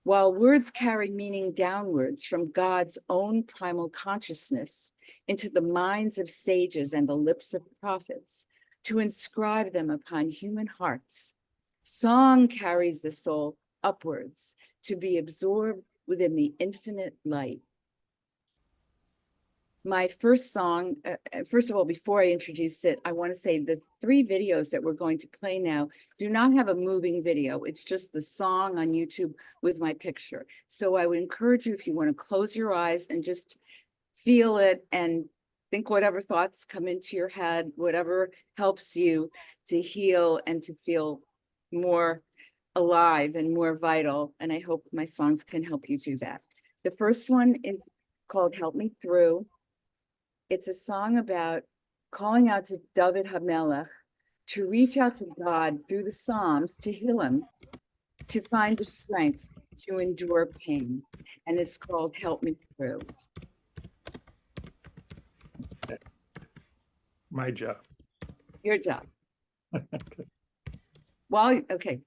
While words carry meaning downwards from God's own primal consciousness into the minds of sages and the lips of prophets to inscribe them upon human hearts, song carries the soul upwards to be absorbed within the infinite light. My first song, first of all, before I introduce it, I want to say the 3 videos that we're going to play now do not have a moving video. It's just the song on YouTube with my picture. So I would encourage you, if you want to close your eyes and just feel it and think whatever thoughts come into your head, whatever helps you to heal and to feel more alive and more vital. And I hope my songs can help you do that. The first one is called Help Me Through. It's a song about calling out to David HaMelech to reach out to God through the Psalms to heal him, to find the strength to endure pain. And it's called Help Me Through. My job. Your job. Okay.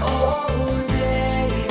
Oh, David.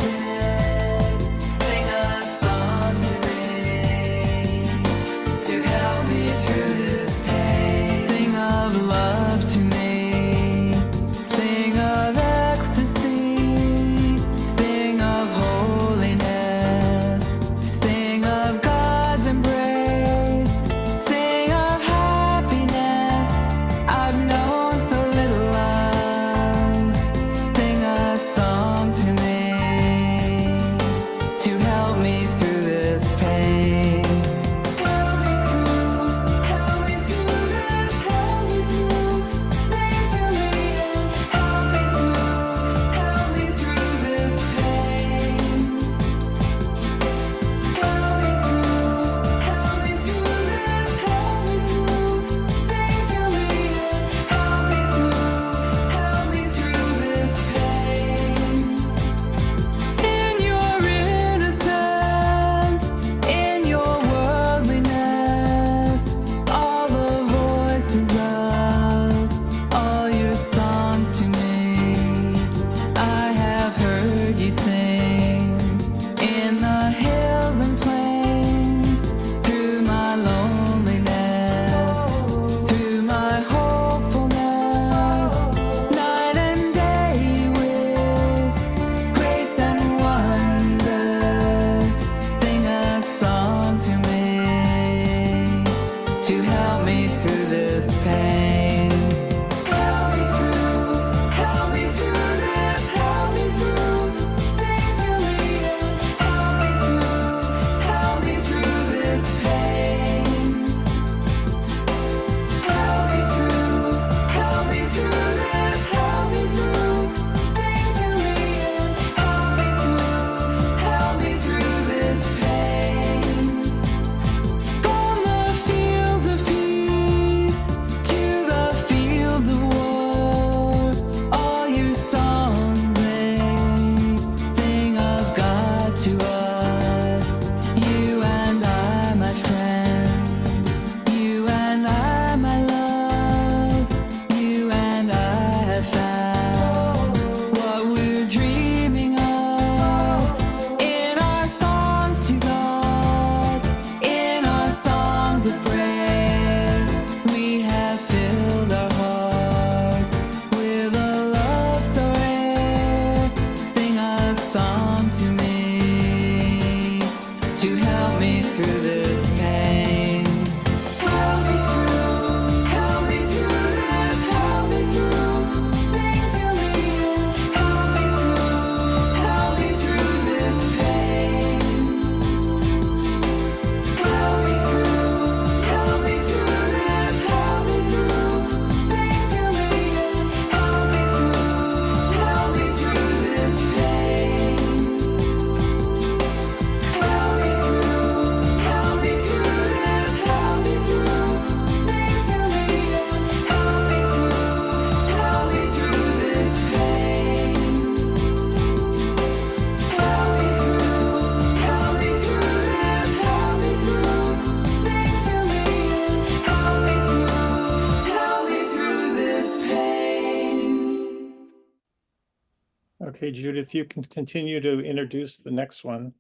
Okay, Judith, you can continue to introduce the next one,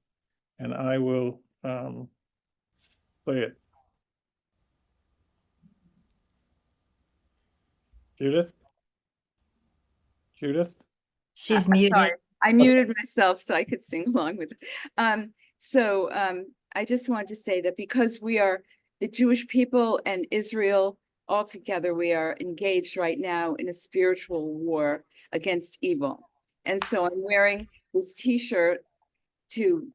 and I will play it. Judith? Judith? She's muted. Sorry, I muted myself so I could sing along with it. I just want to say that because we are the Jewish people and Israel all together, we are engaged right now in a spiritual war against evil. And so I'm wearing this T-shirt to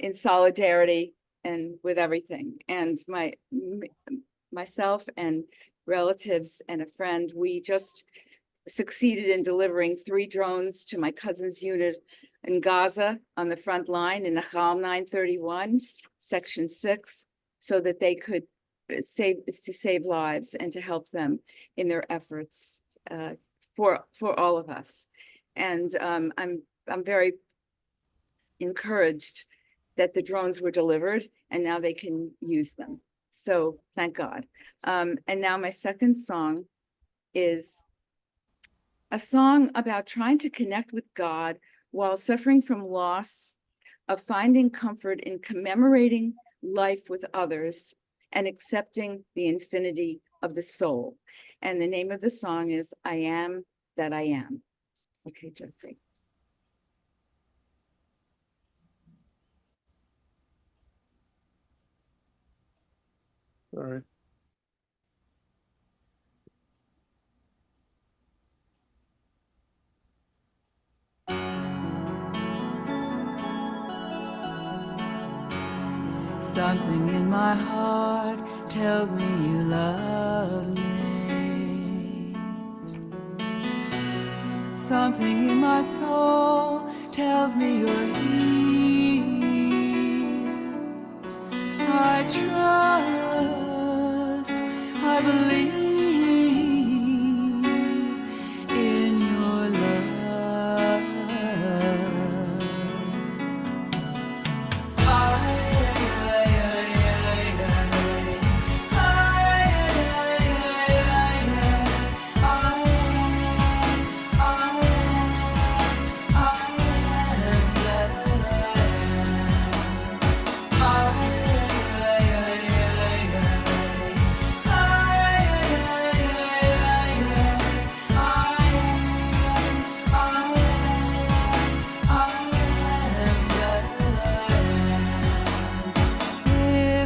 in solidarity and with everything. And myself and relatives and a friend, we just succeeded in delivering 3 drones to my cousin's unit in Gaza on the front line in Nahal 931, Section 6, so that they could save lives and to help them in their efforts for all of us. And I'm very encouraged that the drones were delivered and now they can use them. So thank God. And now my second song is a song about trying to connect with God while suffering from loss, of finding comfort in commemorating life with others and accepting the infinity of the soul. And the name of the song is I Am That I Am. Okay, Jeffrey. Sorry. Something in my heart tells me you love me. Something in my soul tells me you're here. I trust, I believe in your love.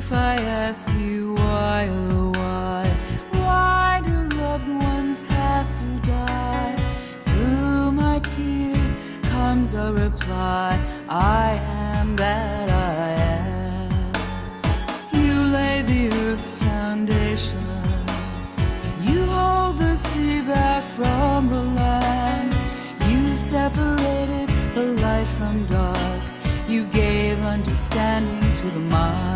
If I ask you why, oh why do loved ones have to die? Through my tears comes a reply, I am that I am. You lay the earth's foundation, you hold the sea back from the land, you separated the light from dark, you gave understanding to the mind.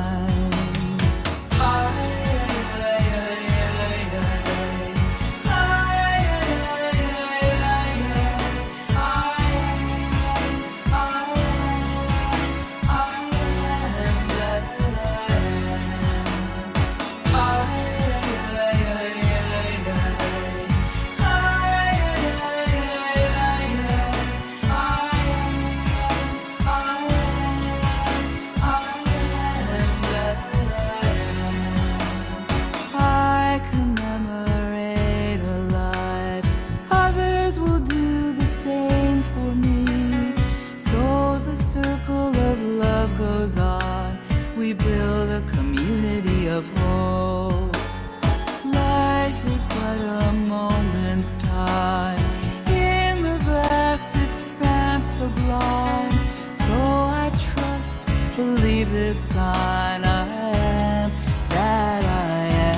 Goes on, we build a community of hope. Life is but a moment's time in the vast expanse sublime. So I trust, believe this sign, I am that I am.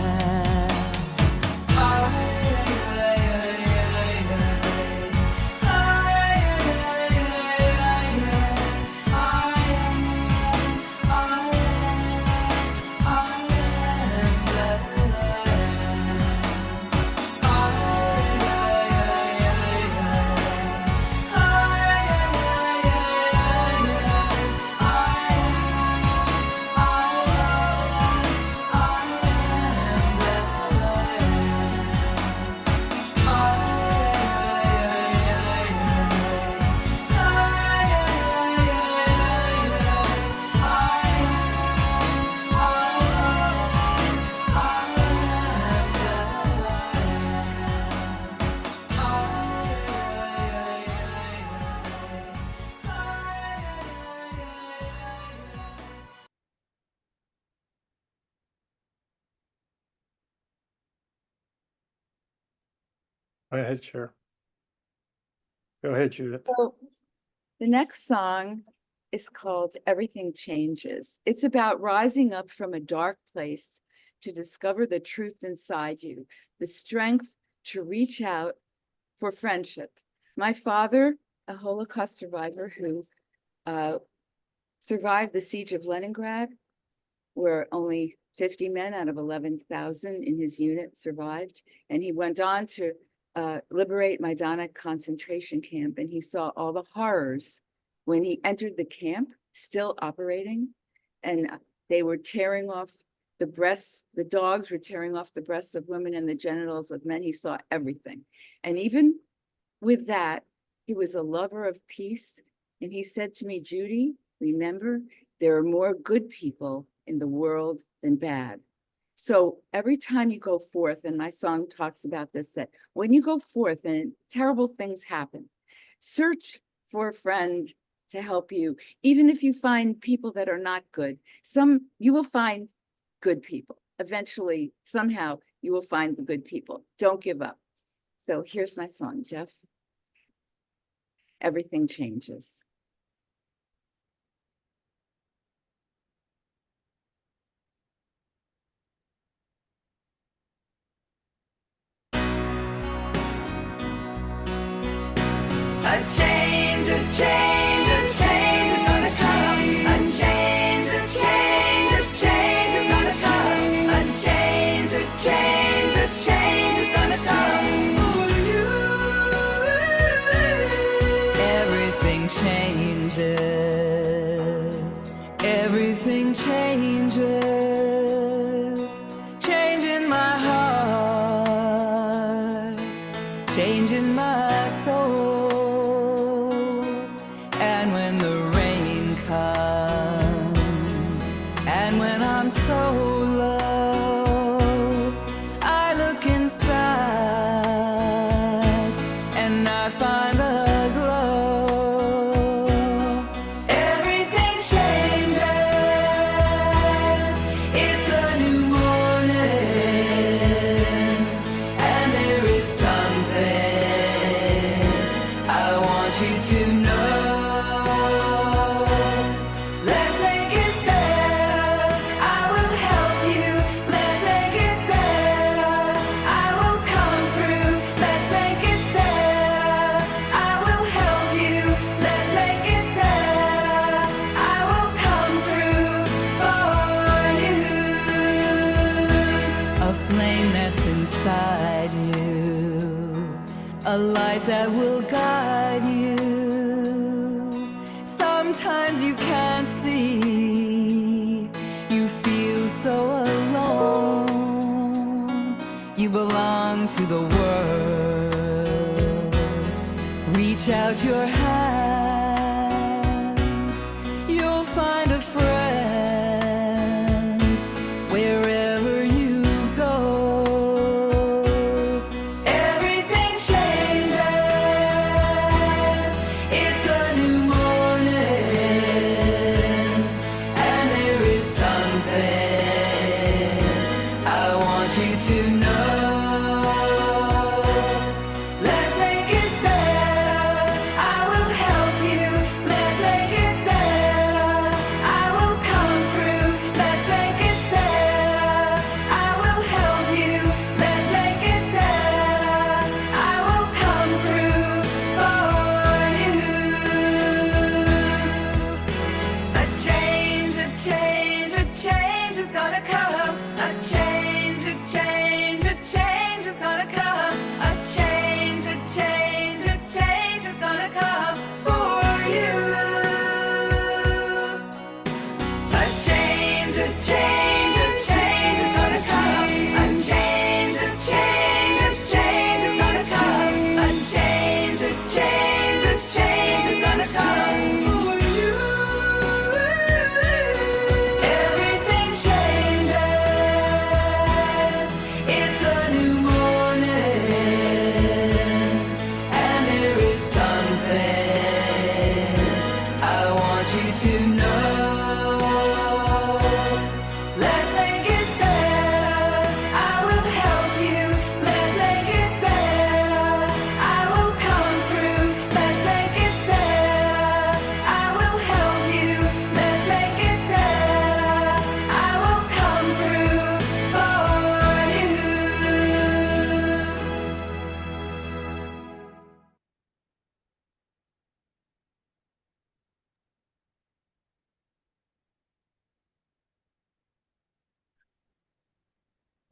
Go ahead, Cher. Go ahead, Judith. So the next song is called Everything Changes. It's about rising up from a dark place to discover the truth inside you, the strength to reach out for friendship. My father, a Holocaust survivor who survived the siege of Leningrad, where only 50 men out of 11,000 in his unit survived. And he went on to liberate Majdanek concentration camp. And he saw all the horrors when he entered the camp, still operating. And they were tearing off the breasts, the dogs were tearing off the breasts of women and the genitals of men. He saw everything. And even with that, he was a lover of peace. And he said to me, Judy, remember, there are more good people in the world than bad. So every time you go forth, and my song talks about this, that when you go forth and terrible things happen, search for a friend to help you. Even if you find people that are not good, you will find good people. Eventually, somehow, you will find the good people. Don't give up. So here's my song, Jeff. Everything Changes. A change is gonna come. A change is gonna come. A change is gonna come for you. Everything changes. Everything changes. Changing my heart. Changing my soul. A light that will guide you. Sometimes you can't see. You feel so alone. You belong to the world. Reach out your hand. You'll find a friend wherever you go. I will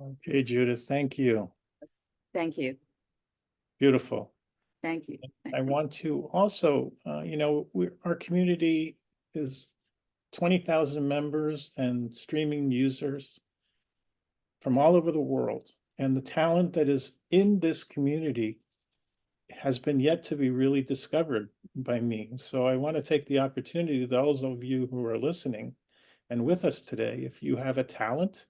Okay, Judith, thank you. Thank you. Beautiful. Thank you. I want to also, our community is 20,000 members and streaming users from all over the world. And the talent that is in this community has been yet to be really discovered by me. So I want to take the opportunity, those of you who are listening and with us today, if you have a talent,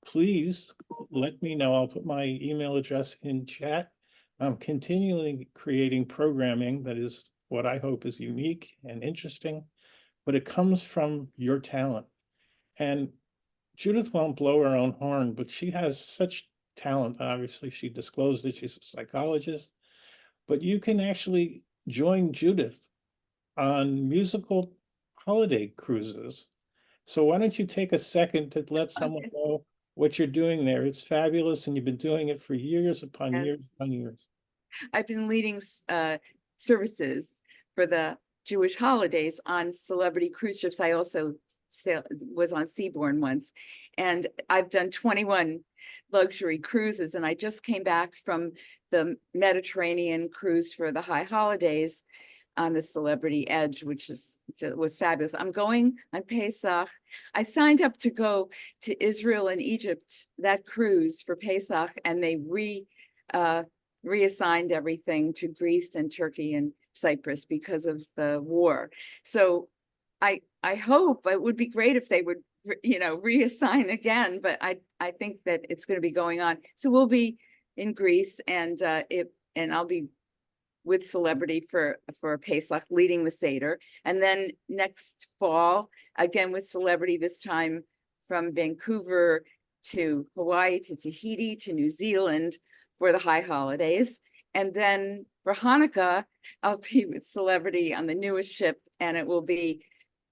please let me know. I'll put my email address in chat. I'm continually creating programming that is what I hope is unique and interesting, but it comes from your talent. And Judith won't blow her own horn, but she has such talent. Obviously, she disclosed that she's a psychologist, but you can actually join Judith on musical holiday cruises. So why don't you take a second to let someone know what you're doing there? It's fabulous, and you've been doing it for years upon years upon years. I've been leading services for the Jewish holidays on celebrity cruise ships. I also was on Seabourn once, and I've done 21 luxury cruises, and I just came back from the Mediterranean cruise for the high holidays on the Celebrity Edge, which was fabulous. I'm going on Pesach. I signed up to go to Israel and Egypt, that cruise for Pesach, and they reassigned everything to Greece and Turkey and Cyprus because of the war. So I hope it would be great if they would, reassign again, but I think that it's going to be going on. So we'll be in Greece, and I'll be with Celebrity for Pesach, leading the Seder. And then next fall, again with Celebrity, this time from Vancouver to Hawaii to Tahiti to New Zealand for the high holidays. And then for Hanukkah, I'll be with Celebrity on the newest ship, and it will be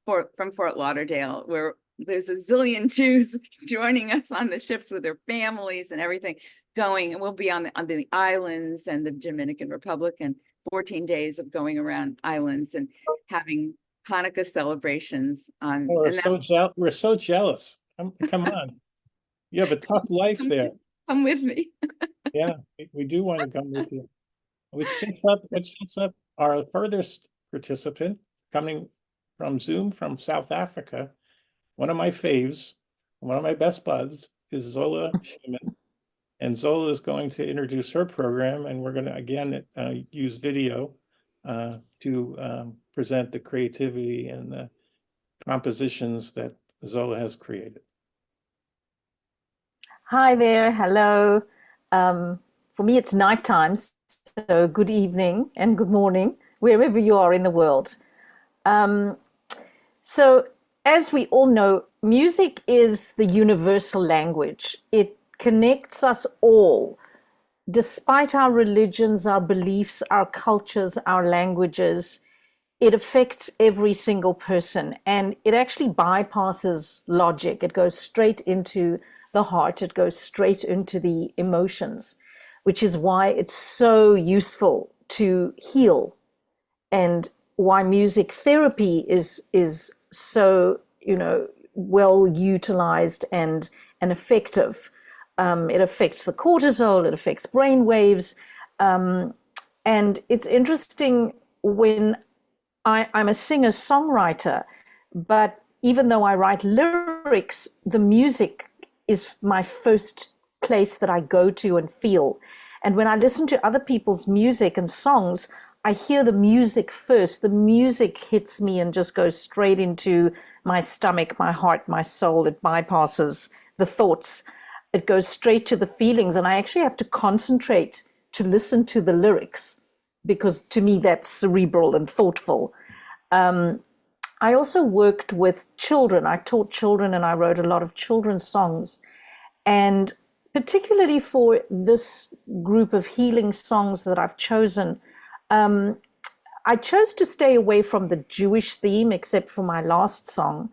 from Fort Lauderdale, where there's a zillion Jews joining us on the ships with their families and everything going. And we'll be on the islands and the Dominican Republic, and 14 days of going around islands and having Hanukkah celebrations on. We're so jealous. Come on. You have a tough life there. Come with me. Yeah, we do want to come with you. Which sets up our furthest participant coming from Zoom from South Africa. One of my faves, one of my best buds is Zola Shuman. And Zola is going to introduce her program, and we're going to, again, use video to present the creativity and the compositions that Zola has created. Hi there, hello. For me, it's nighttime, so good evening and good morning, wherever you are in the world. So as we all know, music is the universal language. It connects us all, despite our religions, our beliefs, our cultures, our languages. It affects every single person, and it actually bypasses logic. It goes straight into the heart. It goes straight into the emotions, which is why it's so useful to heal, and why music therapy is so, well utilized and effective. It affects the cortisol, it affects brain waves. And it's interesting when I'm a singer-songwriter, but even though I write lyrics, the music is my first place that I go to and feel. And when I listen to other people's music and songs, I hear the music first. The music hits me and just goes straight into my stomach, my heart, my soul. It bypasses the thoughts. It goes straight to the feelings. And I actually have to concentrate to listen to the lyrics, because to me that's cerebral and thoughtful. I also worked with children. I taught children, and I wrote a lot of children's songs. And particularly for this group of healing songs that I've chosen, I chose to stay away from the Jewish theme, except for my last song,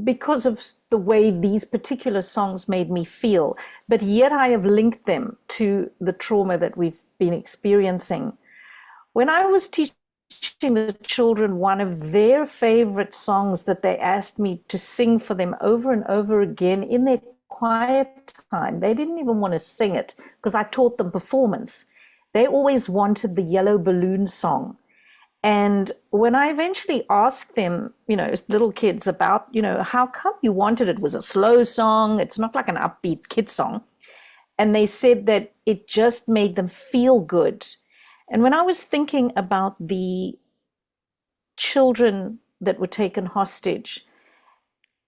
because of the way these particular songs made me feel. But yet I have linked them to the trauma that we've been experiencing. When I was teaching the children, one of their favorite songs that they asked me to sing for them over and over again in their quiet time. They didn't even want to sing it because I taught them performance. They always wanted the Yellow Balloon song. And when I eventually asked them, little kids about, how come you wanted it? Was a slow song? It's not like an upbeat kid song. And they said that it just made them feel good. And when I was thinking about the children that were taken hostage,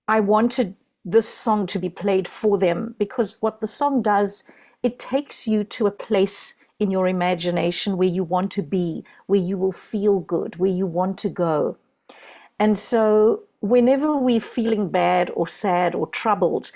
I wanted this song to be played for them because what the song does, it takes you to a place in your imagination where you want to be, where you will feel good, where you want to go. And so whenever we're feeling bad or sad or troubled,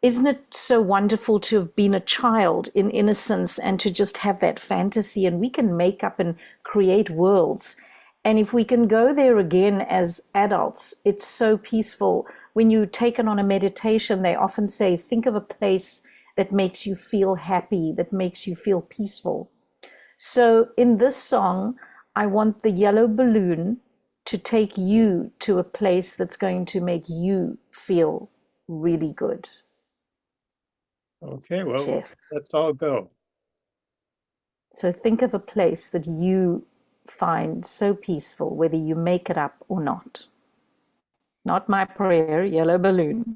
isn't it so wonderful to have been a child in innocence and to just have that fantasy, and we can make up and create worlds. And if we can go there again as adults, it's so peaceful. When you're taken on a meditation, they often say, think of a place that makes you feel happy, that makes you feel peaceful. So in this song, I want the yellow balloon to take you to a place that's going to make you feel really good. Okay, well, Jeff. let's all go. So think of a place that you find so peaceful, whether you make it up or not. Not my prayer, yellow balloon.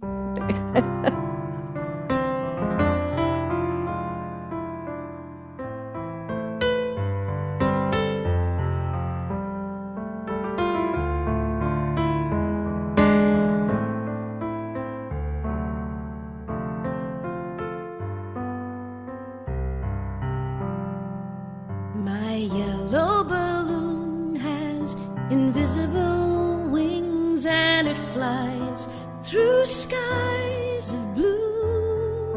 My yellow balloon has invisible wings and it flies through skies of blue.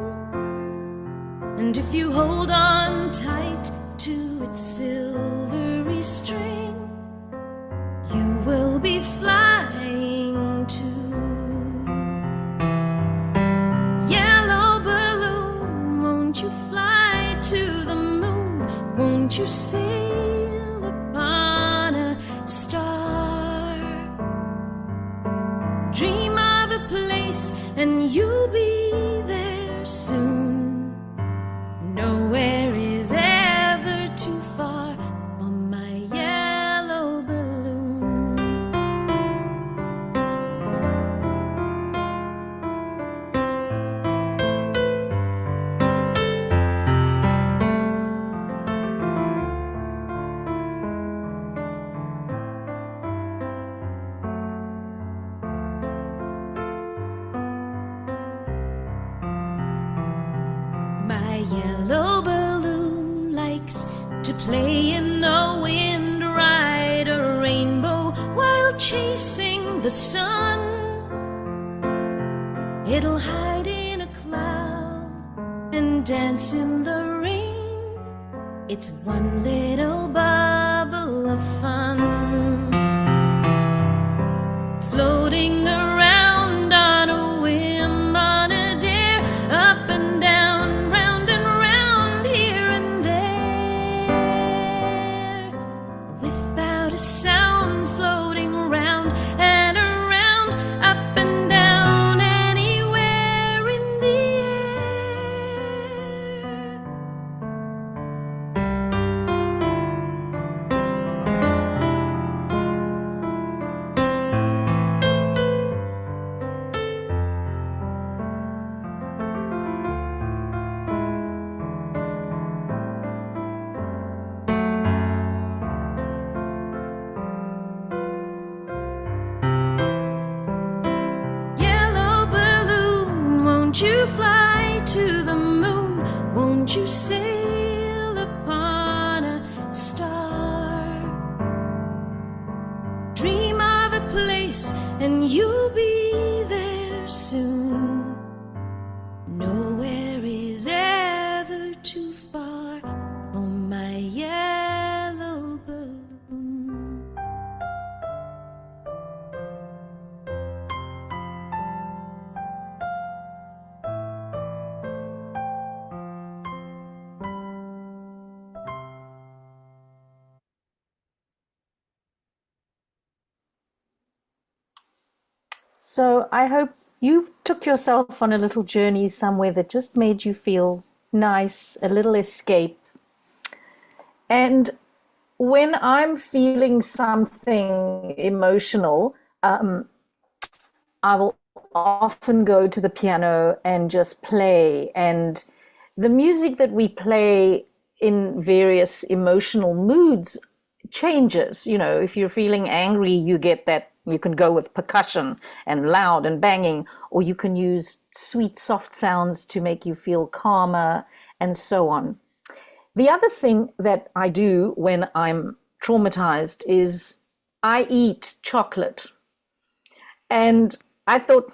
And if you hold on tight to its silvery string, you will be flying too. Yellow balloon, won't you fly to the moon? Won't you sail upon a star? Dream of a place and you'll be there soon. Nowhere is ever too far for my yellow balloon. My yellow balloon likes to play in the wind, ride a rainbow while chasing the sun. It'll hide in a cloud and dance in the rain. It's one little bubble of fun, floating around on a whim, on a dare, up and down, round and round, here and there, without a sound, floating round and around, up and down, anywhere in the air. Yellow balloon, won't you fly to the moon? Won't you sail upon a star? Dream of a place and you'll be there soon. Nowhere is ever too far for my yellow balloon. So I hope you took yourself on a little journey somewhere that just made you feel nice, a little escape. And when I'm feeling something emotional, I will often go to the piano and just play. And the music that we play in various emotional moods changes. You know, if you're feeling angry, you get that, you can go with percussion and loud and banging, or you can use sweet, soft sounds to make you feel calmer, and so on. The other thing that I do when I'm traumatized is I eat chocolate. And I thought,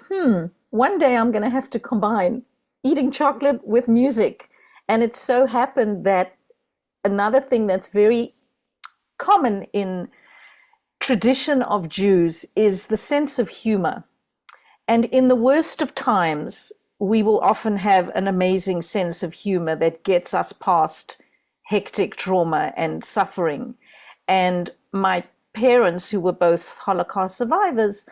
one day I'm going to have to combine eating chocolate with music. And it so happened that another thing that's very common in tradition of Jews is the sense of humor. And in the worst of times, we will often have an amazing sense of humor that gets us past hectic trauma and suffering. And my parents, who were both Holocaust survivors,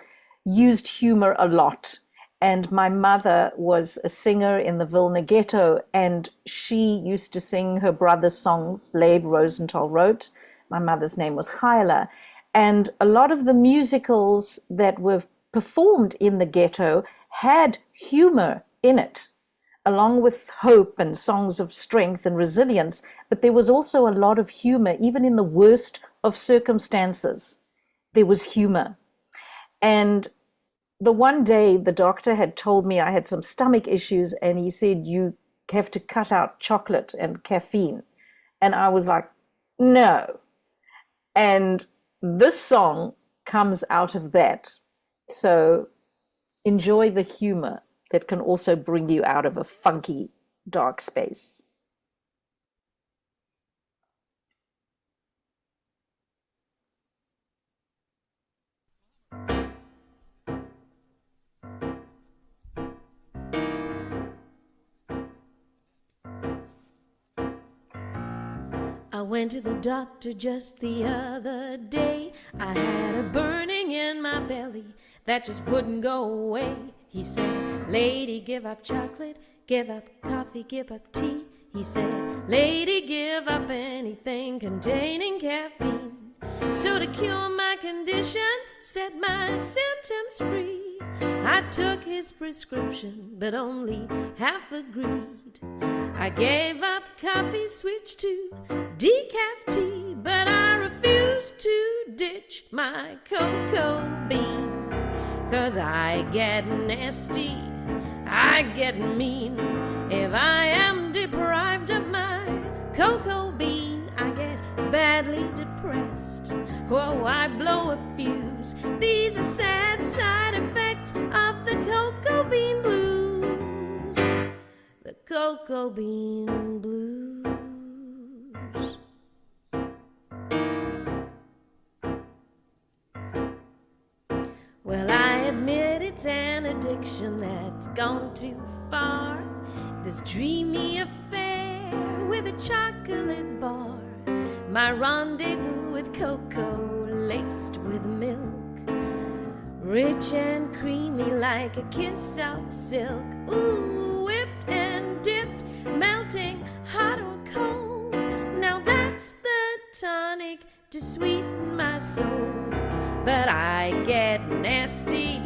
used humor a lot. And my mother was a singer in the Vilna ghetto, and she used to sing her brother's songs. Leib Rosenthal wrote. My mother's name was Chayla. And a lot of the musicals that were performed in the ghetto had humor in it, along with hope and songs of strength and resilience. But there was also a lot of humor, even in the worst of circumstances. There was humor. And the one day the doctor had told me I had some stomach issues, and he said, you have to cut out chocolate and caffeine. And I was like, no. And this song comes out of that. So enjoy the humor that can also bring you out of a funky, dark space. I went to the doctor just the other day. I had a burning in my belly that just wouldn't go away. He said, lady, give up chocolate, give up coffee, give up tea. He said, lady, give up anything containing caffeine. So to cure my condition, set my symptoms free, I took his prescription, but only half agreed. I gave up coffee, switched to decaf tea, but I refused to ditch my cocoa bean. 'Cause I get nasty, I get mean. If I am deprived of my cocoa bean, I get badly depressed. Oh, I blow a fuse. These are sad side effects of the cocoa bean blues. The cocoa bean blues. Well, I admit it's an addiction that's gone too far. This dreamy affair with a chocolate bar. My rendezvous with cocoa laced with milk. Rich and creamy like a kiss of silk. Ooh, whipped and dipped, melting hot or cold. Now that's the tonic to sweeten my soul. But I get nasty,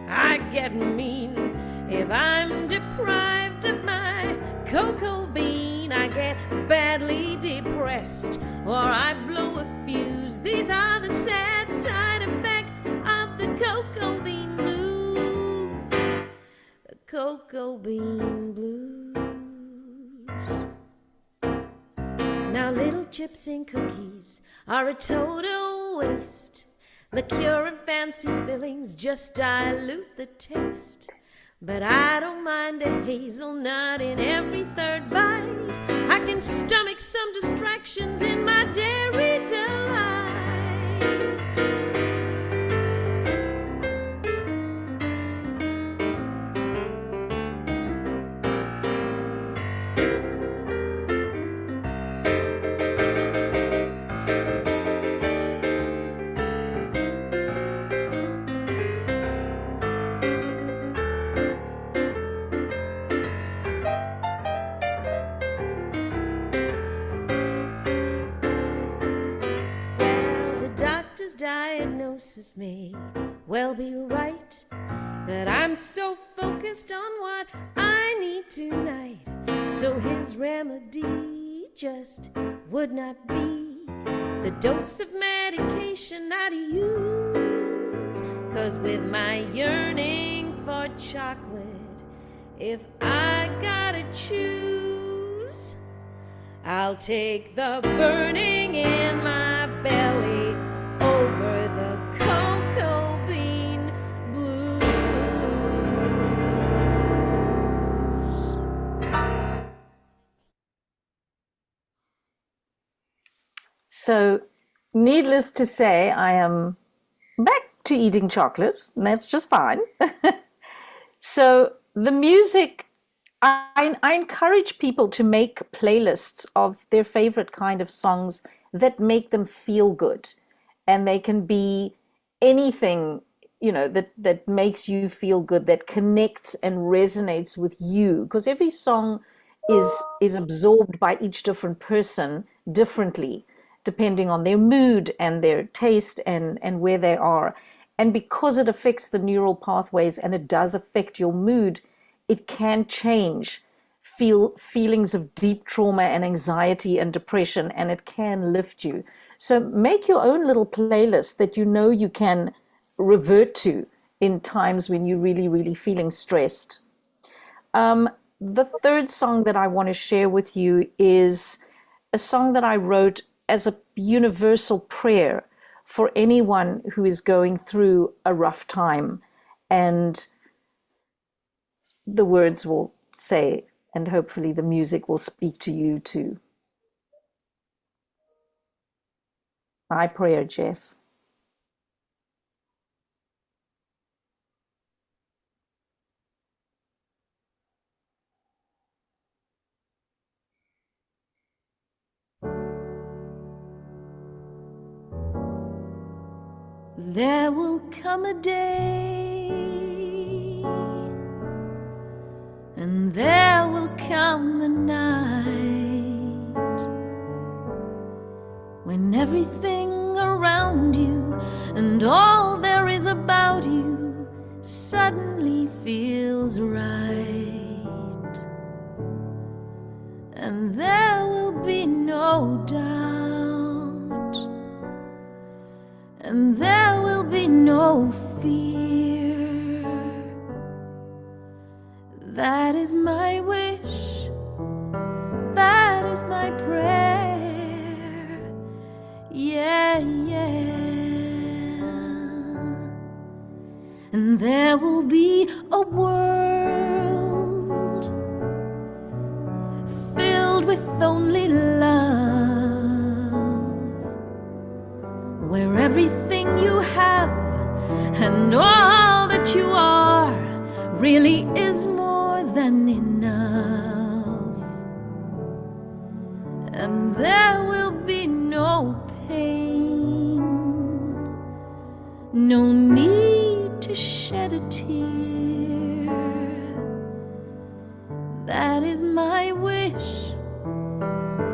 I get mean. If I'm deprived of my cocoa bean, I get badly depressed, or I blow a fuse. These are the sad side effects of the cocoa bean blues. The cocoa bean blues. Now little chips and cookies are a total waste. Liqueur and fancy fillings just dilute the taste. But I don't mind a hazelnut in every third bite. I can stomach some distractions in my dairy delight. diagnosis may well be right, but I'm so focused on what I need tonight. So his remedy just would not be the dose of medication I'd use. 'Cause with my yearning for chocolate, if I gotta choose, I'll take the burning in my belly over the cocoa bean blues. So, needless to say, I am back to eating chocolate, and that's just fine. So, the music, I encourage people to make playlists of their favorite kind of songs that make them feel good. And they can be anything, you know, that makes you feel good, that connects and resonates with you. Because every song is absorbed by each different person differently, depending on their mood and their taste and where they are. And because it affects the neural pathways and it does affect your mood, it can change feelings of deep trauma and anxiety and depression, and it can lift you. So make your own little playlist that you know you can revert to in times when you're really, really feeling stressed. The third song that I want to share with you is a song that I wrote as a universal prayer for anyone who is going through a rough time. And the words will say, and hopefully the music will speak to you too. My prayer, Jeff. There will come a day, and there will come a night when everything around you and all there is about you suddenly feels right, and there will be no doubt, and there will be no fear. That is my wish, that is my prayer, yeah, yeah. And there will be a world filled with only love, where everything you have and all that you are really is more than enough. And there will be no pain, no need to shed a tear. That is my wish,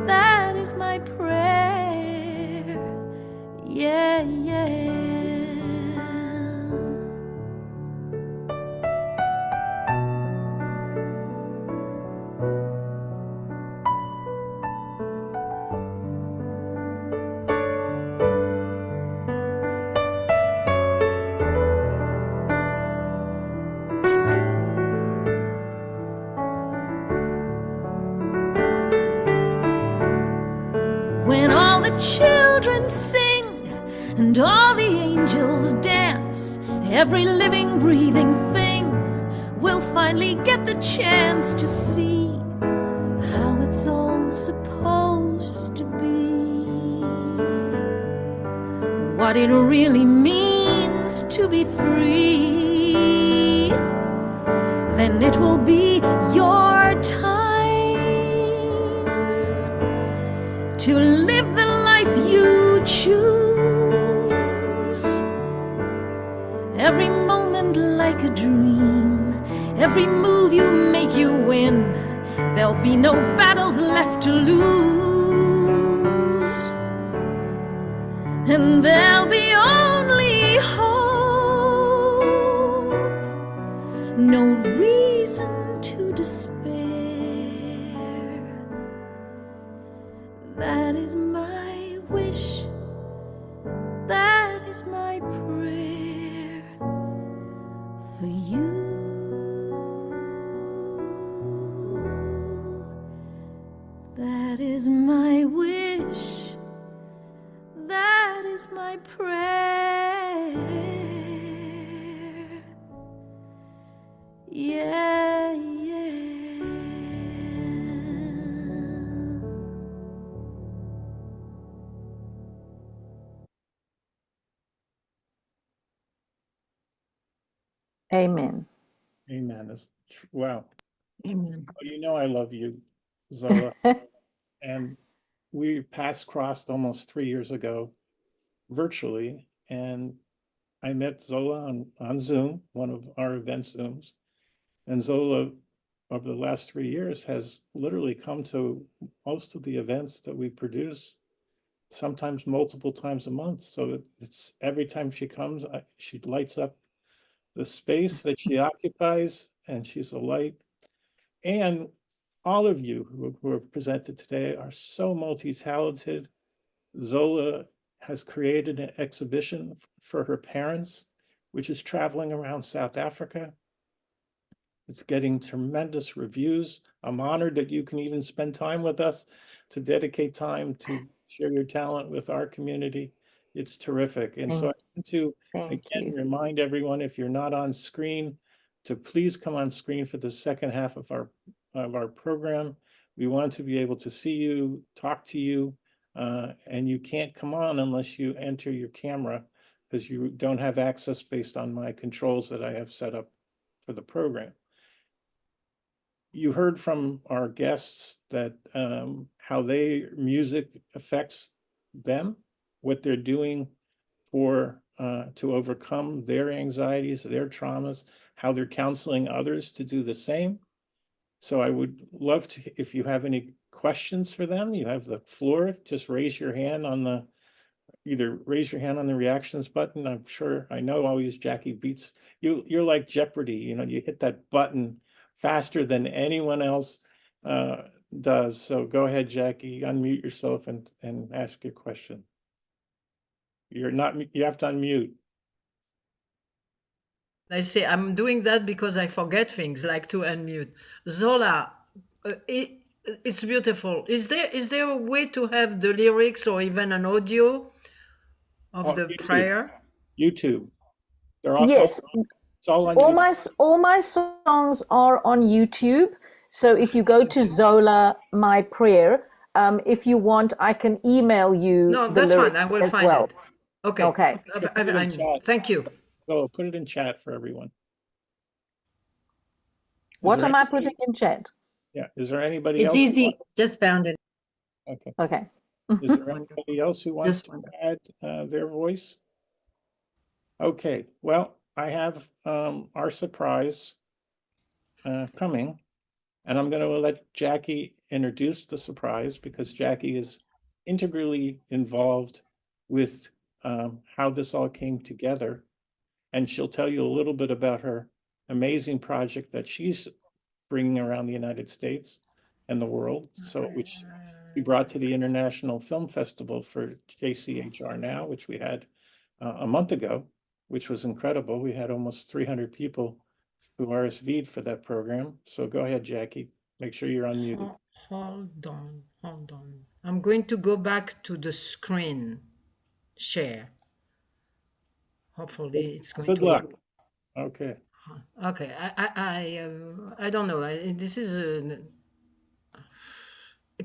that is my prayer, yeah, yeah. When all the children sing and all the angels dance, every living, breathing thing will finally get the chance to see how it's all supposed to be, what it really means to be free. Then it will be your time to live the life you choose. Every moment like a dream, every move you make you win. There'll be no battles left to lose, and there'll be only no reason to despair. That is my wish, that is my prayer for you. That is my wish, that is my prayer. Yeah, yeah. Amen. Amen. Wow. Amen. Well, you know I love you, Zola. And we crossed almost 3 years ago virtually. And I met Zola on Zoom, one of our event Zooms. And Zola, over the last 3 years, has literally come to most of the events that we produce, sometimes multiple times a month. So it's every time she comes, she lights up the space that she occupies, and she's a light. And all of you who have presented today are so multi-talented. Zola has created an exhibition for her parents, which is traveling around South Africa. It's getting tremendous reviews. I'm honored that you can even spend time with us to dedicate time to share your talent with our community. It's terrific. And so I want to again remind everyone, if you're not on screen, to please come on screen for the second half of our program. We want to be able to see you, talk to you, and you can't come on unless you enter your camera, because you don't have access based on my controls that I have set up for the program. You heard from our guests that how music affects them, what they're doing to overcome their anxieties, their traumas, how they're counseling others to do the same. So I would love to, if you have any questions for them, you have the floor. Just raise your hand on the reactions button. I know always Jackie beats you. You're like Jeopardy, you hit that button faster than anyone else does. So go ahead, Jackie, unmute yourself and ask your question. You have to unmute. I say I'm doing that because I forget things, like to unmute. Zola, it's beautiful. Is there a way to have the lyrics or even an audio of the YouTube. prayer? YouTube. They're all, Yes, it's all on YouTube. all my songs are on YouTube. So if you go to Zola My Prayer, if you want, I can email you No, the that's lyrics fine. I will as find well. it. Okay. Okay. Thank you. So put it in chat for everyone. What am I putting in chat? Yeah. Is there anybody It's else? easy. Just found it. Okay. Okay. Is there anybody else who wants to add their voice? Okay. Well, I have our surprise coming, and I'm going to let Jackie introduce the surprise, because Jackie is integrally involved with how this all came together. And she'll tell you a little bit about her amazing project that she's bringing around the United States and the world, which we brought to the International Film Festival for JCHR Now, which we had a month ago, which was incredible. We had almost 300 people who RSV'd for that program. So go ahead, Jackie. Make sure you're unmuted. Hold on. I'm going to go back to the screen share. Hopefully it's going to Good luck. work. Okay. Okay, I don't know. This is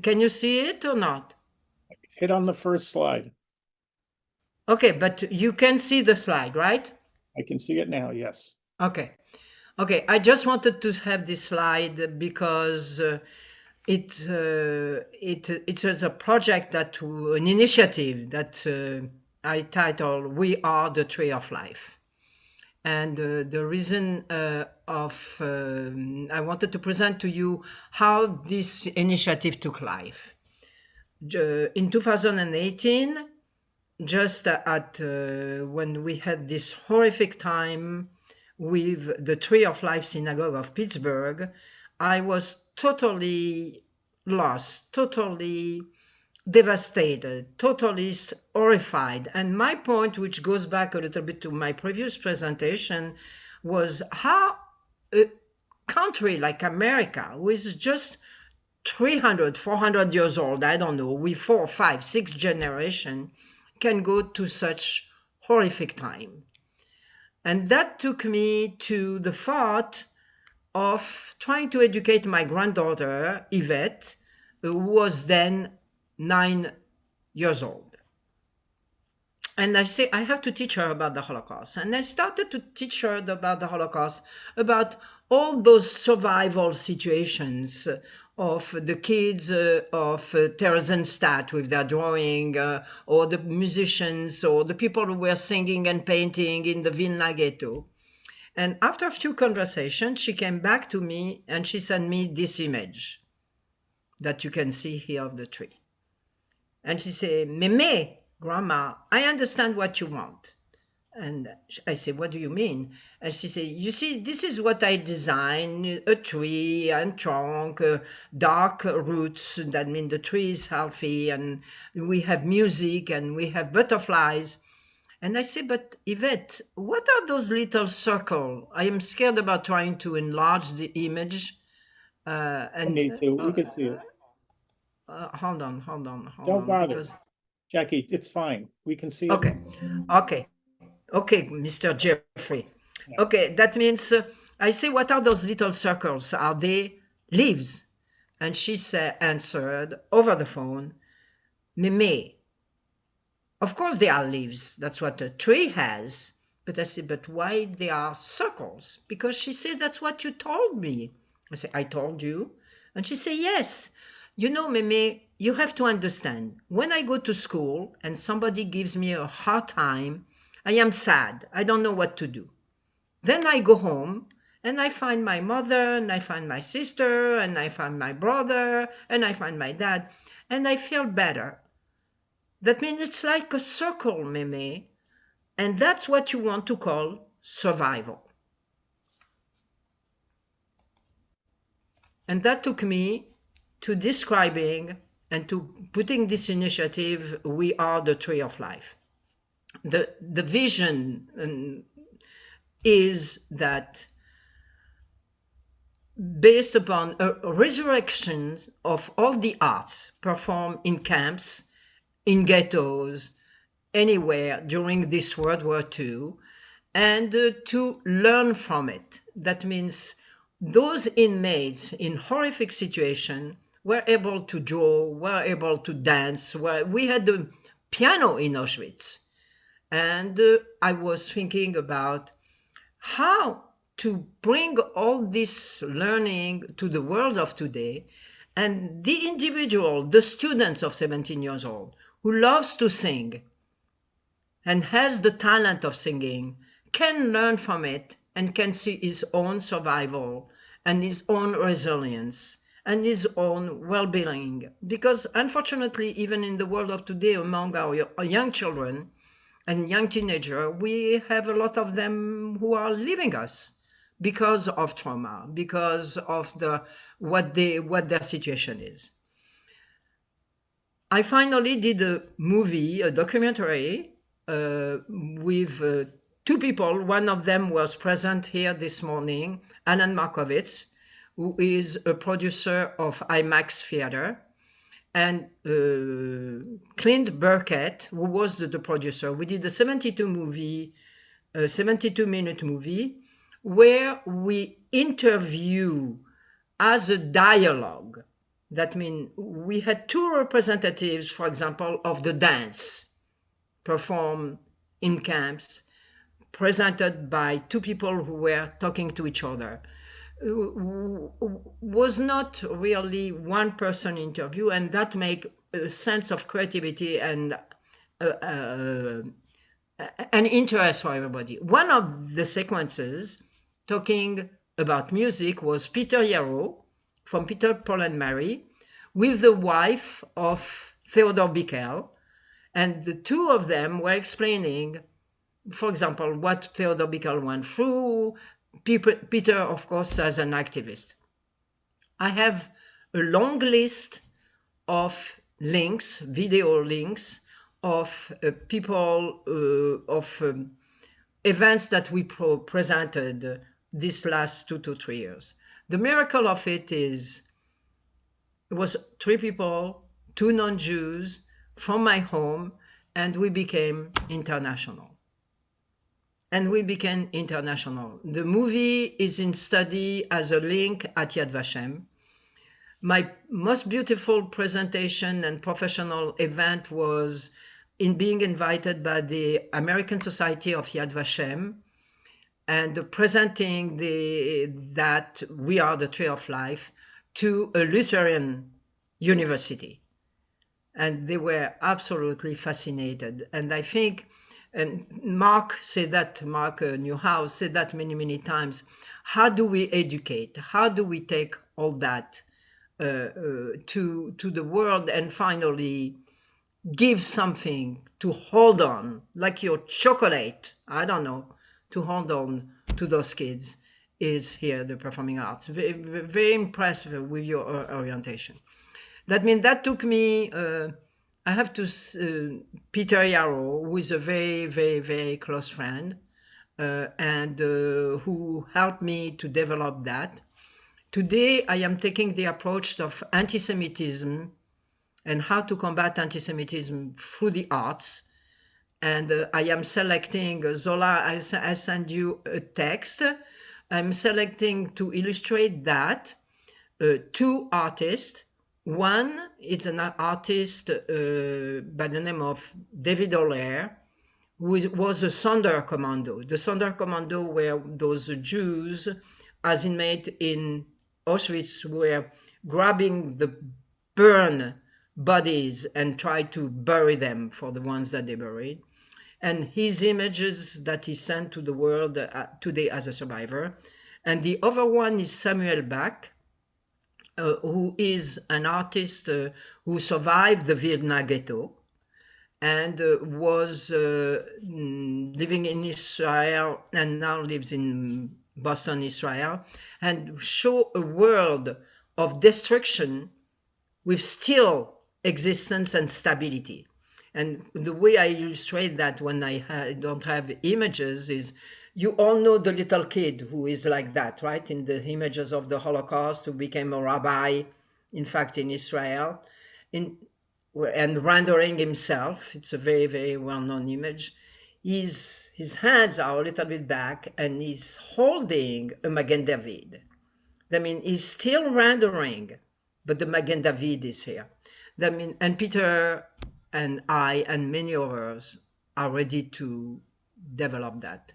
can you see it or not? Hit on the first slide. Okay, but you can see the slide, right? I can see it now, yes. Okay. I just wanted to have this slide because it's a project an initiative that I title "We Are the Tree of Life." And the reason I wanted to present to you how this initiative took life. In 2018, just at when we had this horrific time with the Tree of Life Synagogue of Pittsburgh, I was totally lost, totally devastated, totally horrified. And my point, which goes back a little bit to my previous presentation, was how a country like America, with just 300, 400 years old, I don't know, with 4, 5, 6 generations, can go to such horrific time. And that took me to the thought of trying to educate my granddaughter, Yvette, who was then 9 years old. And I say, I have to teach her about the Holocaust. And I started to teach her about the Holocaust, about all those survival situations of the kids of Theresienstadt with their drawing, or the musicians, or the people who were singing and painting in the Vilna ghetto. And after a few conversations, she came back to me and she sent me this image that you can see here of the tree. And she said, Meme, Grandma, I understand what you want. And I said, what do you mean? And she said, you see, this is what I designed, a tree and trunk, dark roots, that means the tree is healthy, and we have music and we have butterflies. And I say, but Yvette, what are those little circles? I am scared about trying to enlarge the image. And Me too. We can see it. Hold on. Don't bother. Because... Jackie, it's fine. We can see it. Okay, Mr. Jeffery. Yeah. Okay, that means I say, what are those little circles? Are they leaves? And she answered over the phone, Meme. Of course they are leaves. That's what a tree has. But I said, but why they are circles? Because she said, that's what you told me. I said, I told you? And she said, yes. You know, Meme, you have to understand, when I go to school and somebody gives me a hard time, I am sad. I don't know what to do. Then I go home and I find my mother, and I find my sister, and I find my brother, and I find my dad, and I feel better. That means it's like a circle, Meme, and that's what you want to call survival. And that took me to describing and to putting this initiative, We Are the Tree of Life. The vision is that based upon a resurrection of all the arts performed in camps, in ghettos, anywhere during this World War II, and to learn from it. That means those inmates in horrific situations were able to draw, were able to dance. We had the piano in Auschwitz. And I was thinking about how to bring all this learning to the world of today, and the individual, the students of 17 years old, who loves to sing and has the talent of singing, can learn from it and can see his own survival and his own resilience and his own well-being. Because unfortunately, even in the world of today, among our young children and young teenagers, we have a lot of them who are leaving us because of trauma, because of what their situation is. I finally did a movie, a documentary, with two people. One of them was present here this morning, Alan Markovitz, who is a producer of IMAX Theater, and Clint Burkett, who was the producer. We did a 72-minute movie, where we interview as a dialogue. That means we had two representatives, for example, of the dance performed in camps, presented by two people who were talking to each other. Was not really one person interview, and that make a sense of creativity and an interest for everybody. One of the sequences talking about music was Peter Yarrow from Peter, Paul and Mary, with the wife of Theodore Bickel, and the two of them were explaining for example, what Theodore Bickel went through, Peter, of course, as an activist. I have a long list of links, video links, of people, of events that we presented this last 2 to 3 years. The miracle of it was 3 people, 2 non-Jews from my home, and we became international. The movie is in study as a link at Yad Vashem. My most beautiful presentation and professional event was in being invited by the American Society of Yad Vashem and presenting that We Are the Tree of Life to a Lutheran university. And they were absolutely fascinated. And I think, and Mark Newhouse said that many, many times, how do we educate? How do we take all that to the world and finally give something to hold on, like your chocolate, I don't know, to hold on to those kids is here, the performing arts. Very, very impressed with your orientation. That means that took me, I have to, Peter Yarrow, who is a very, very, very close friend, and who helped me to develop that. Today, I am taking the approach of anti-Semitism and how to combat anti-Semitism through the arts. And I am selecting, Zola, I send you a text. I'm selecting to illustrate that 2 artists. One, it's an artist by the name of David Olaire, who was a Sonderkommando. The Sonderkommando were those Jews as inmates in Auschwitz were grabbing the burned bodies and tried to bury them for the ones that they buried. And his images that he sent to the world today as a survivor. And the other one is Samuel Bach, who is an artist who survived the Vilna ghetto and was living in Israel and now lives in Boston, Israel, and show a world of destruction with still existence and stability. And the way I illustrate that when I don't have images is, you all know the little kid who is like that, right? In the images of the Holocaust, who became a rabbi, in fact, in Israel, and rendering himself. It's a very, very well-known image. His hands are a little bit back, and he's holding a Magen David. I mean, he's still rendering, but the Magen David is here. I mean, and Peter and I and many others are ready to develop that.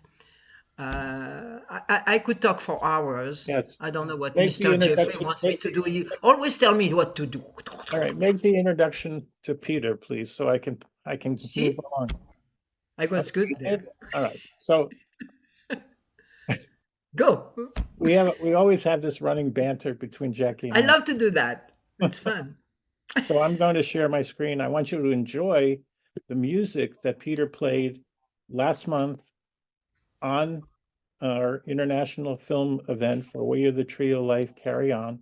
I could talk for hours. Yes. I don't know what Mr. Jeffery wants me to do. You always tell me what to do. All right, make the introduction to Peter, please, so I can move on. I was good there. All right, so go. We always have this running banter between Jackie and I love to do that. It's fun. So I'm going to share my screen. I want you to enjoy the music that Peter played last month on our international film event for We Are the Tree of Life Carry On.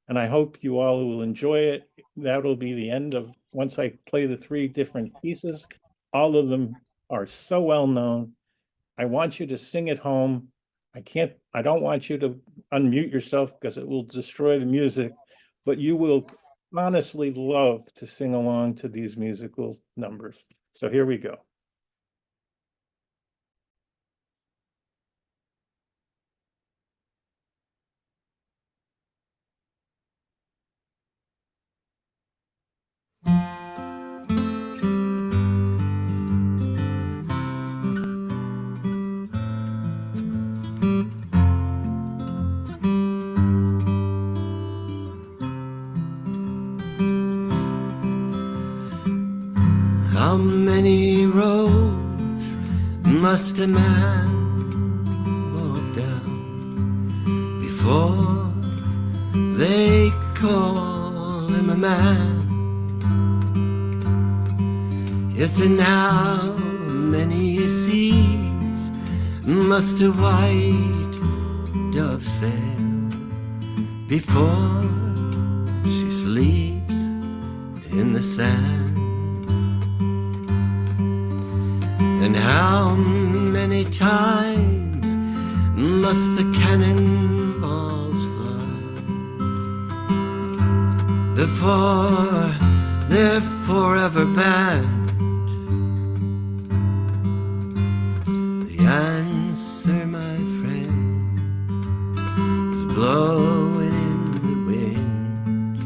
And I hope you all will enjoy it. That'll be the end of, once I play the 3 different pieces. All of them are so well known. I want you to sing at home. I don't want you to unmute yourself because it will destroy the music, but you will honestly love to sing along to these musical numbers. So here we go. How many roads must a man walk down before they call him a man? Yes, and how many seas must a white dove sail before she sleeps in the sand? And how many times must the cannonballs fly before they're forever banned? The answer, my friend, is blowing in the wind.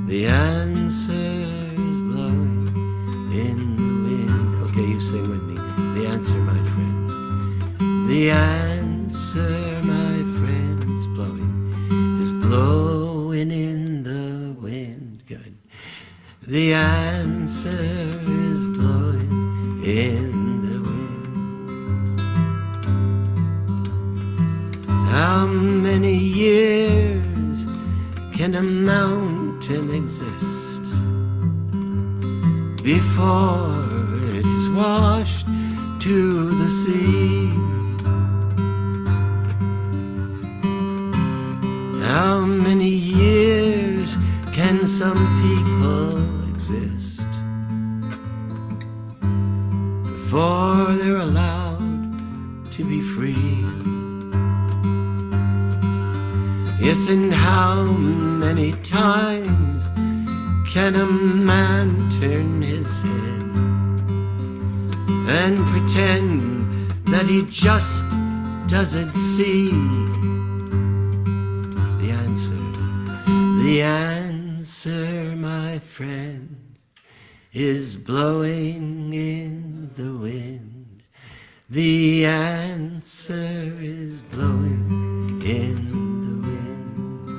The answer is blowing in the wind. Okay, you sing with me. The answer, my friend. The answer, my friend, is blowing in the wind. Good. The answer is blowing in the wind. How many years can a mountain exist before it is washed to the sea? How many years can some people exist before they're allowed to be free? Yes, and how many times can a man turn his head and pretend that he just doesn't see? The answer, my friend, is blowing in the wind. The answer is blowing in the wind.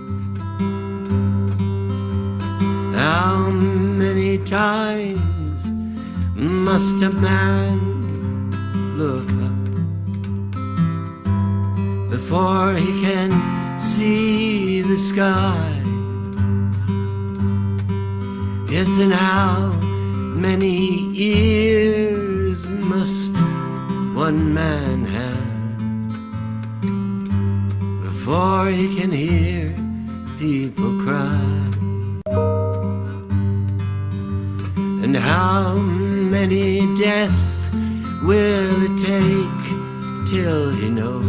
How many times must a man look up before he can see the sky? Yes, and how many ears must one man have before he can hear people cry? And how many deaths will it take till he knows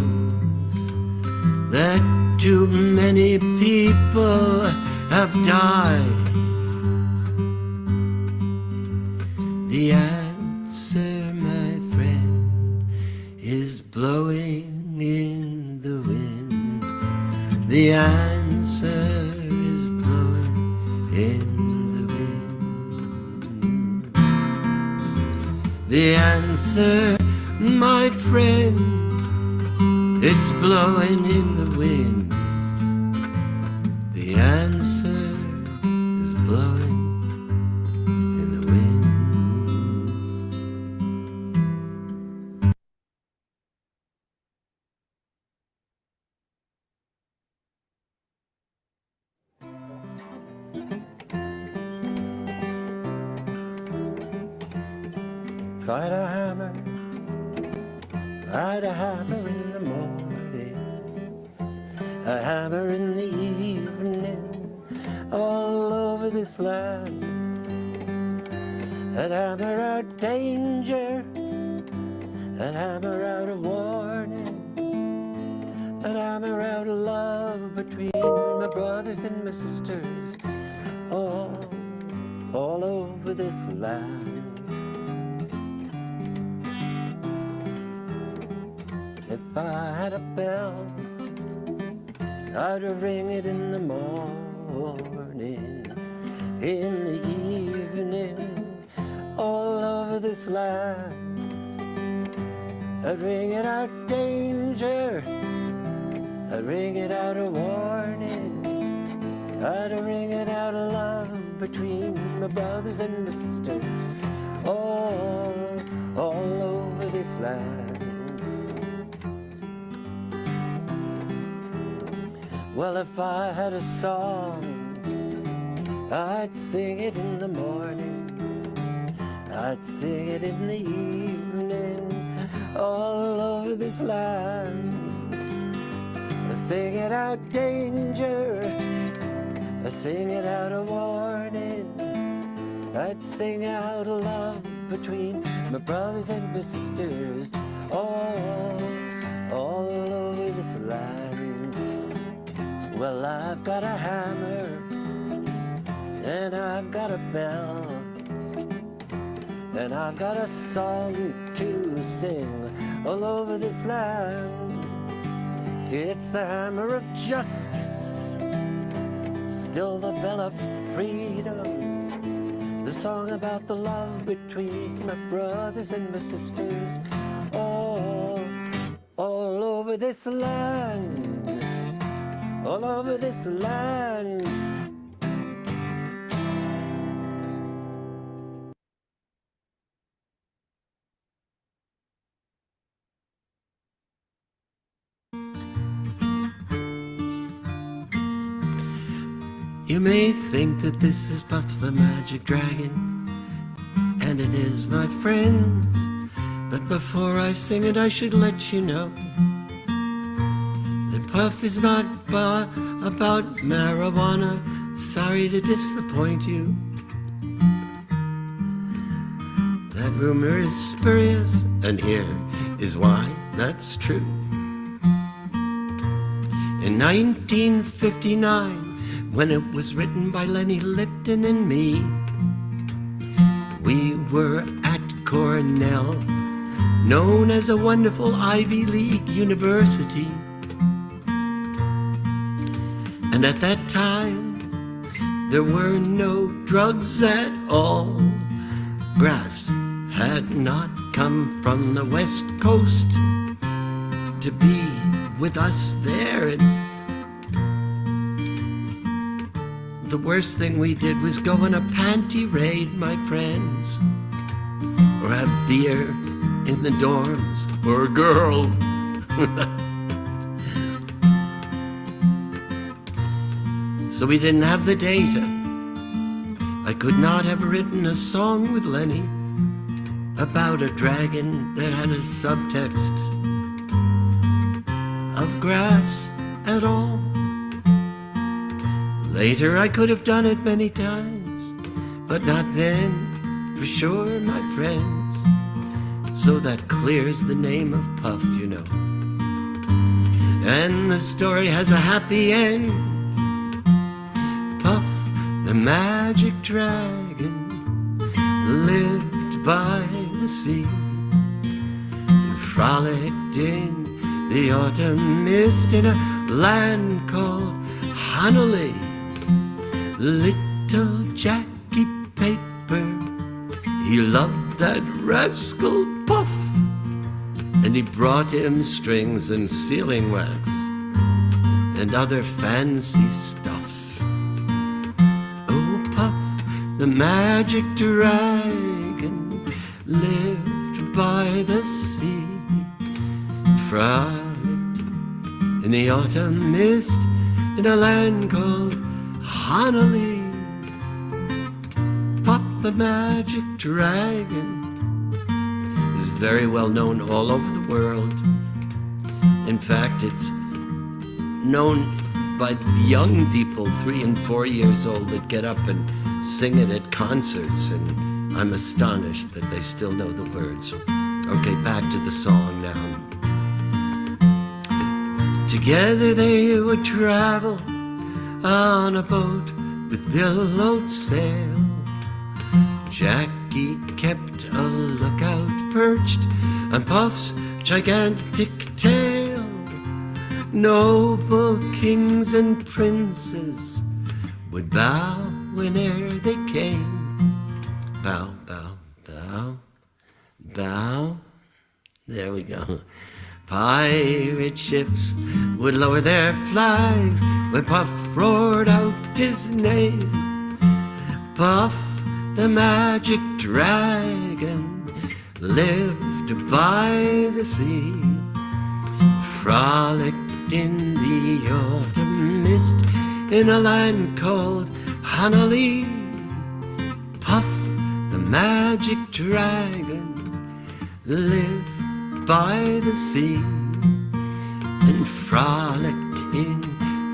that too many people have died? The answer, my friend, is blowing in the wind. The answer is blowing in the wind. The answer, my friend, it's blowing in the wind. The answer is blowing. I'd a hammer in the morning, a hammer in the evening, all over this land. I'd hammer out danger, I'd hammer out a warning, I'd hammer out a love between my brothers and my sisters, all over this land. If I had a bell, I'd ring it in the morning, in the evening, all over this land. I'd ring it out danger, I'd ring it out a warning, I'd ring it out a love between my brothers and my sisters, all over this land. Well, if I had a song, I'd sing it in the morning, I'd sing it in the evening, all over over this land. Sing it out danger, sing it out a warning. I'd sing out a love between my brothers and my sisters, all over this land. Well, I've got a hammer and I've got a bell, and I've got a song to sing all over this land. It's the hammer of justice, still the bell of freedom, the song about the love between my brothers and my sisters, all over this land, all over this land. You may think that this is Puff the Magic Dragon, and it is, my friends, but before I sing it I should let you know that Puff is not about marijuana. Sorry to disappoint you. That rumor is spurious, and here is why that's true. In 1959, when it was written by Lenny Lipton and me, we were at Cornell, known as a wonderful Ivy League university. And at that time, there were no drugs at all. Grass had not come from the West Coast to be with us there. And the worst thing we did was go on a panty raid, my friends, or have beer in the dorms, or a girl. So we didn't have the data. I could not have written a song with Lenny about a dragon that had a subtext of grass at all. Later I could have done it many times, but not then, for sure, my friends. So that clears the name of Puff, you know. And the story has a happy end. Puff, the magic dragon, lived by the sea and frolicked in the autumn mist in a land called Honolulu. Little Jackie Paper, he loved that rascal Puff, and he brought him strings and sealing wax and other fancy stuff. Oh, Puff, the magic dragon, lived by the sea, frolicked in the autumn mist in a land called Honolulu. Puff the magic dragon is very well known all over the world. In fact, it's known by young people, 3 and 4 years old, that get up and sing it at concerts, and I'm astonished that they still know the words. Okay, back to the song now. Together they would travel on a boat with billowed sail. Jackie kept a lookout perched on Puff's gigantic tail. Noble kings and princes would bow whene'er they came. Bow, bow, bow, bow. There we go. Pirate ships would lower their flags when Puff roared out his name. Puff, the magic dragon, lived by the sea, frolicked in the autumn mist in a land called Honolulu. Puff, the magic dragon, lived by the sea and frolicked in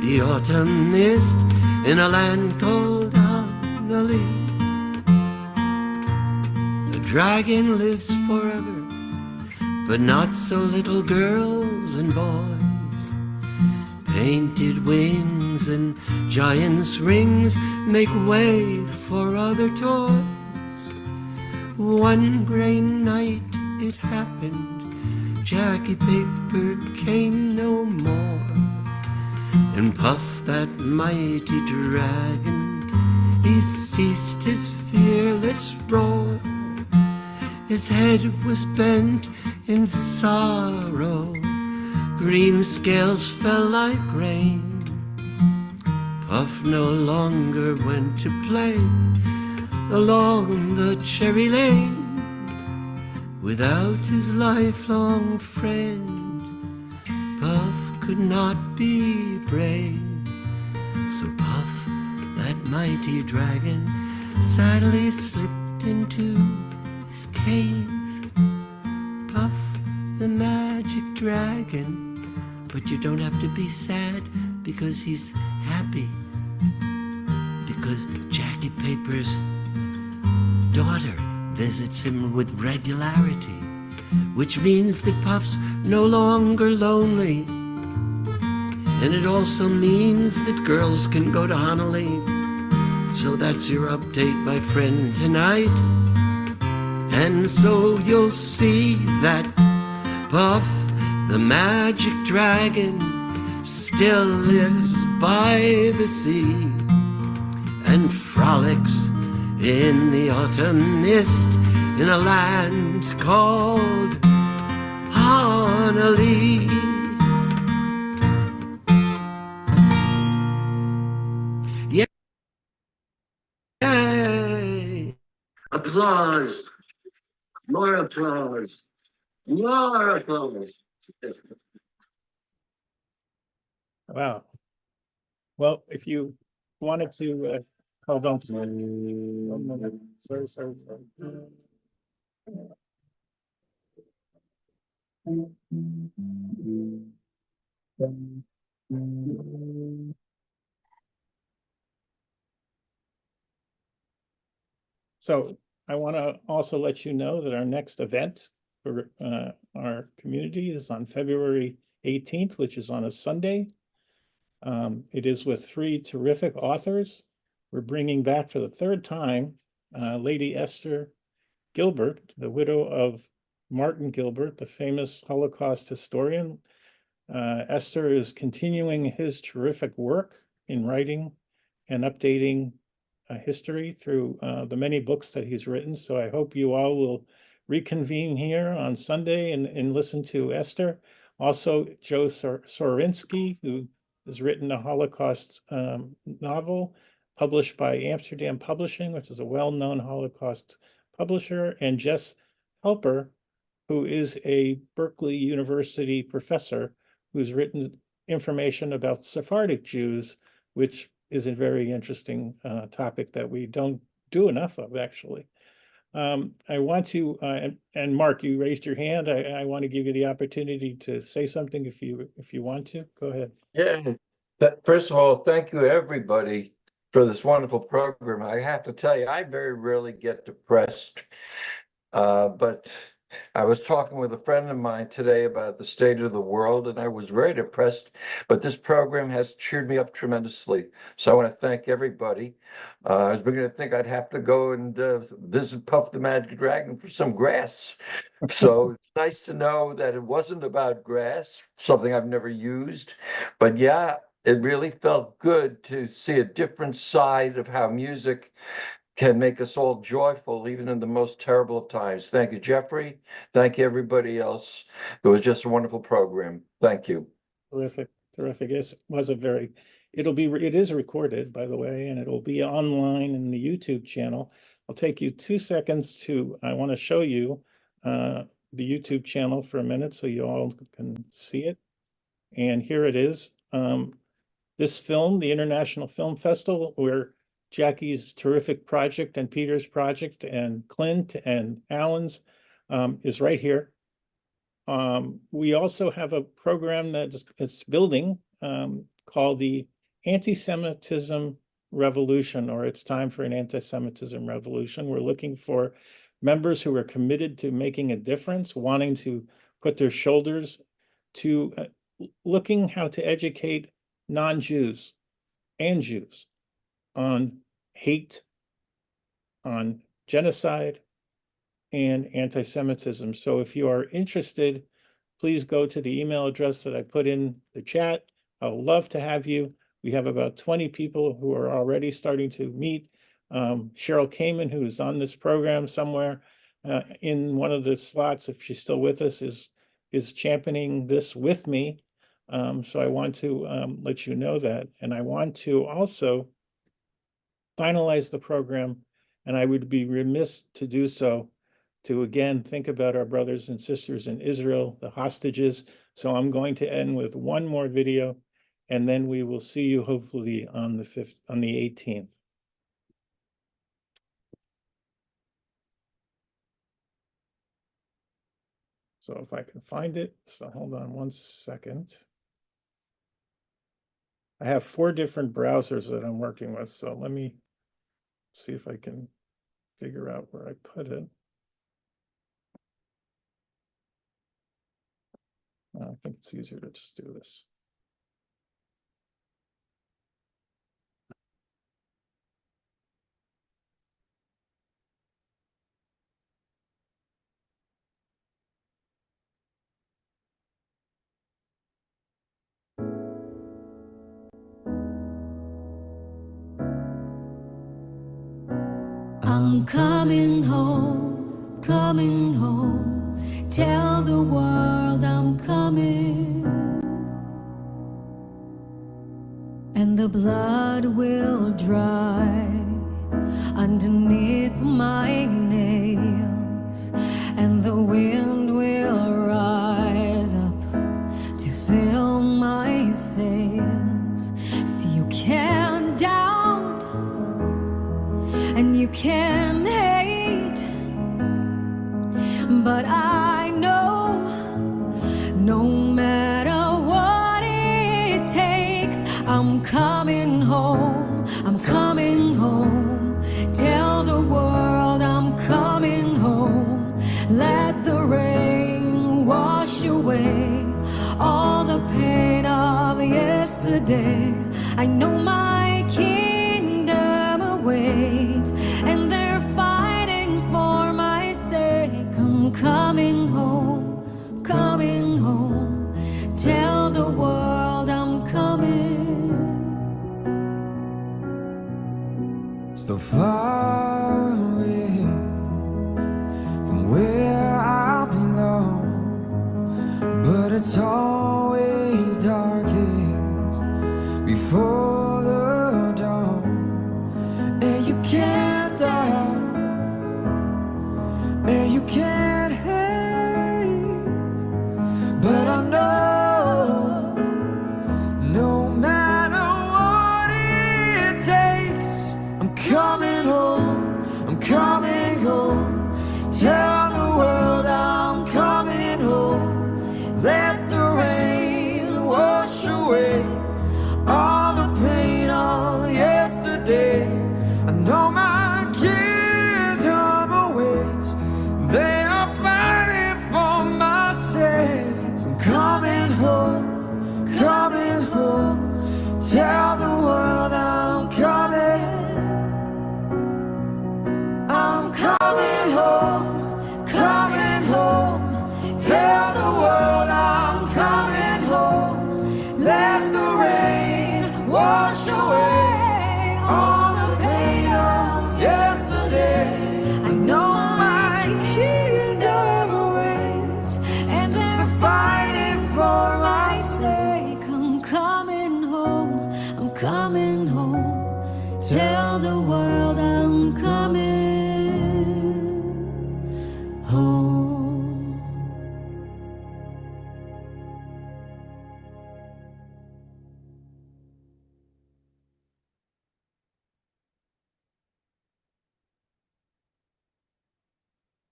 the autumn mist in a land called Honolulu. The dragon lives forever, but not so little girls and boys. Painted wings and giant's rings make way for other toys. One gray night it happened, Jackie Paper came no more, and Puff, that mighty dragon, he ceased his fearless roar. His head was bent in sorrow, green scales fell like rain. Puff no longer went to play along the cherry lane without his lifelong friend. Puff could not be brave, so Puff, that mighty dragon, sadly slipped into his cave. Puff, the magic dragon, but you don't have to be sad because he's happy, because Jackie Paper's daughter visits him with regularity, which means that Puff's no longer lonely. And it also means that girls can go to Honolulu. So that's your update, my friend, tonight. And so you'll see that Puff, the magic dragon, still lives by the sea and frolics in the autumn mist in a land called Honolulu. Yay! Applause! More applause! More applause! Wow. Well, if you wanted to, hold on. One moment. Sorry. So I want to also let you know that our next event for our community is on February 18th, which is on a Sunday. It is with 3 terrific authors. We're bringing back for the 3rd time Lady Esther Gilbert, the widow of Martin Gilbert, the famous Holocaust historian. Esther is continuing his terrific work in writing and updating history through the many books that he's written. So I hope you all will reconvene here on Sunday and listen to Esther. Also, Joe Sorinsky, who has written a Holocaust novel published by Amsterdam Publishing, which is a well-known Holocaust publisher, and Jess Helper, who is a Berkeley University professor who's written information about Sephardic Jews, which is a very interesting topic that we don't do enough of, actually. I want to, and Mark, you raised your hand. I want to give you the opportunity to say something if you want to. Go ahead. Yeah. First of all, thank you everybody for this wonderful program. I have to tell you, I very rarely get depressed, but I was talking with a friend of mine today about the state of the world, and I was very depressed, but this program has cheered me up tremendously. So I want to thank everybody. I was beginning to think I'd have to go and visit Puff the Magic Dragon for some grass. So it's nice to know that it wasn't about grass, something I've never used. But yeah, it really felt good to see a different side of how music can make us all joyful, even in the most terrible of times. Thank you, Jeffrey. Thank you, everybody else. It was just a wonderful program. Thank you. Terrific. It was it is recorded, by the way, and it'll be online in the YouTube channel. I'll take you 2 seconds I want to show you the YouTube channel for a minute so you all can see it. And here it is. This film, the International Film Festival, where Jackie's terrific project and Peter's project and Clint and Alan's is right here We also have a program that's building called the Anti-Semitism Revolution, or It's Time for an Anti-Semitism Revolution. We're looking for members who are committed to making a difference, wanting to put their shoulders to looking how to educate non-Jews and Jews on hate, on genocide, and anti-Semitism. So if you are interested, please go to the email address that I put in the chat. I would love to have you. We have about 20 people who are already starting to meet. Cheryl Kamen, who is on this program somewhere in one of the slots, if she's still with us, is championing this with me. So I want to let you know that. And I want to also finalize the program, and I would be remiss to do so, to again think about our brothers and sisters in Israel, the hostages. So I'm going to end with one more video, and then we will see you hopefully on the 18th. So if I can find it, so hold on one second. I have 4 different browsers that I'm working with, so let me see if I can figure out where I put it. I think it's easier to just do this. I'm coming home, coming home. Tell the world I'm coming. And the blood will dry underneath my nails, and the wind will rise up to fill my sails. See, you can't doubt and you can hate, but I know no matter what it takes, I'm coming home, I'm coming home. Tell the world I'm coming home. Let the rain wash away all the pain of yesterday. I know my kingdom awaits, and they're fighting for my sake. I'm coming home, coming home. Tell the world I'm coming. So far away from where I belong, but it's always darkest before the dawn. And you can't doubt, and you can't hate, but I know no matter what it takes, I'm coming home, I'm coming home. Tell the world I'm coming home. Let the rain wash away all the pain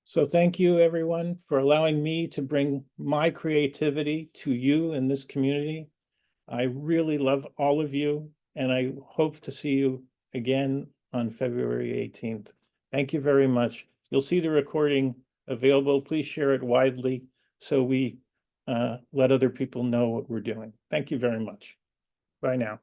So thank you, everyone, for allowing me to bring my creativity to you in this community. I really love all of you, and I hope to see you again on February 18th. Thank you very much. You'll see the recording available. Please share it widely so we let other people know what we're doing. Thank you very much. Bye now.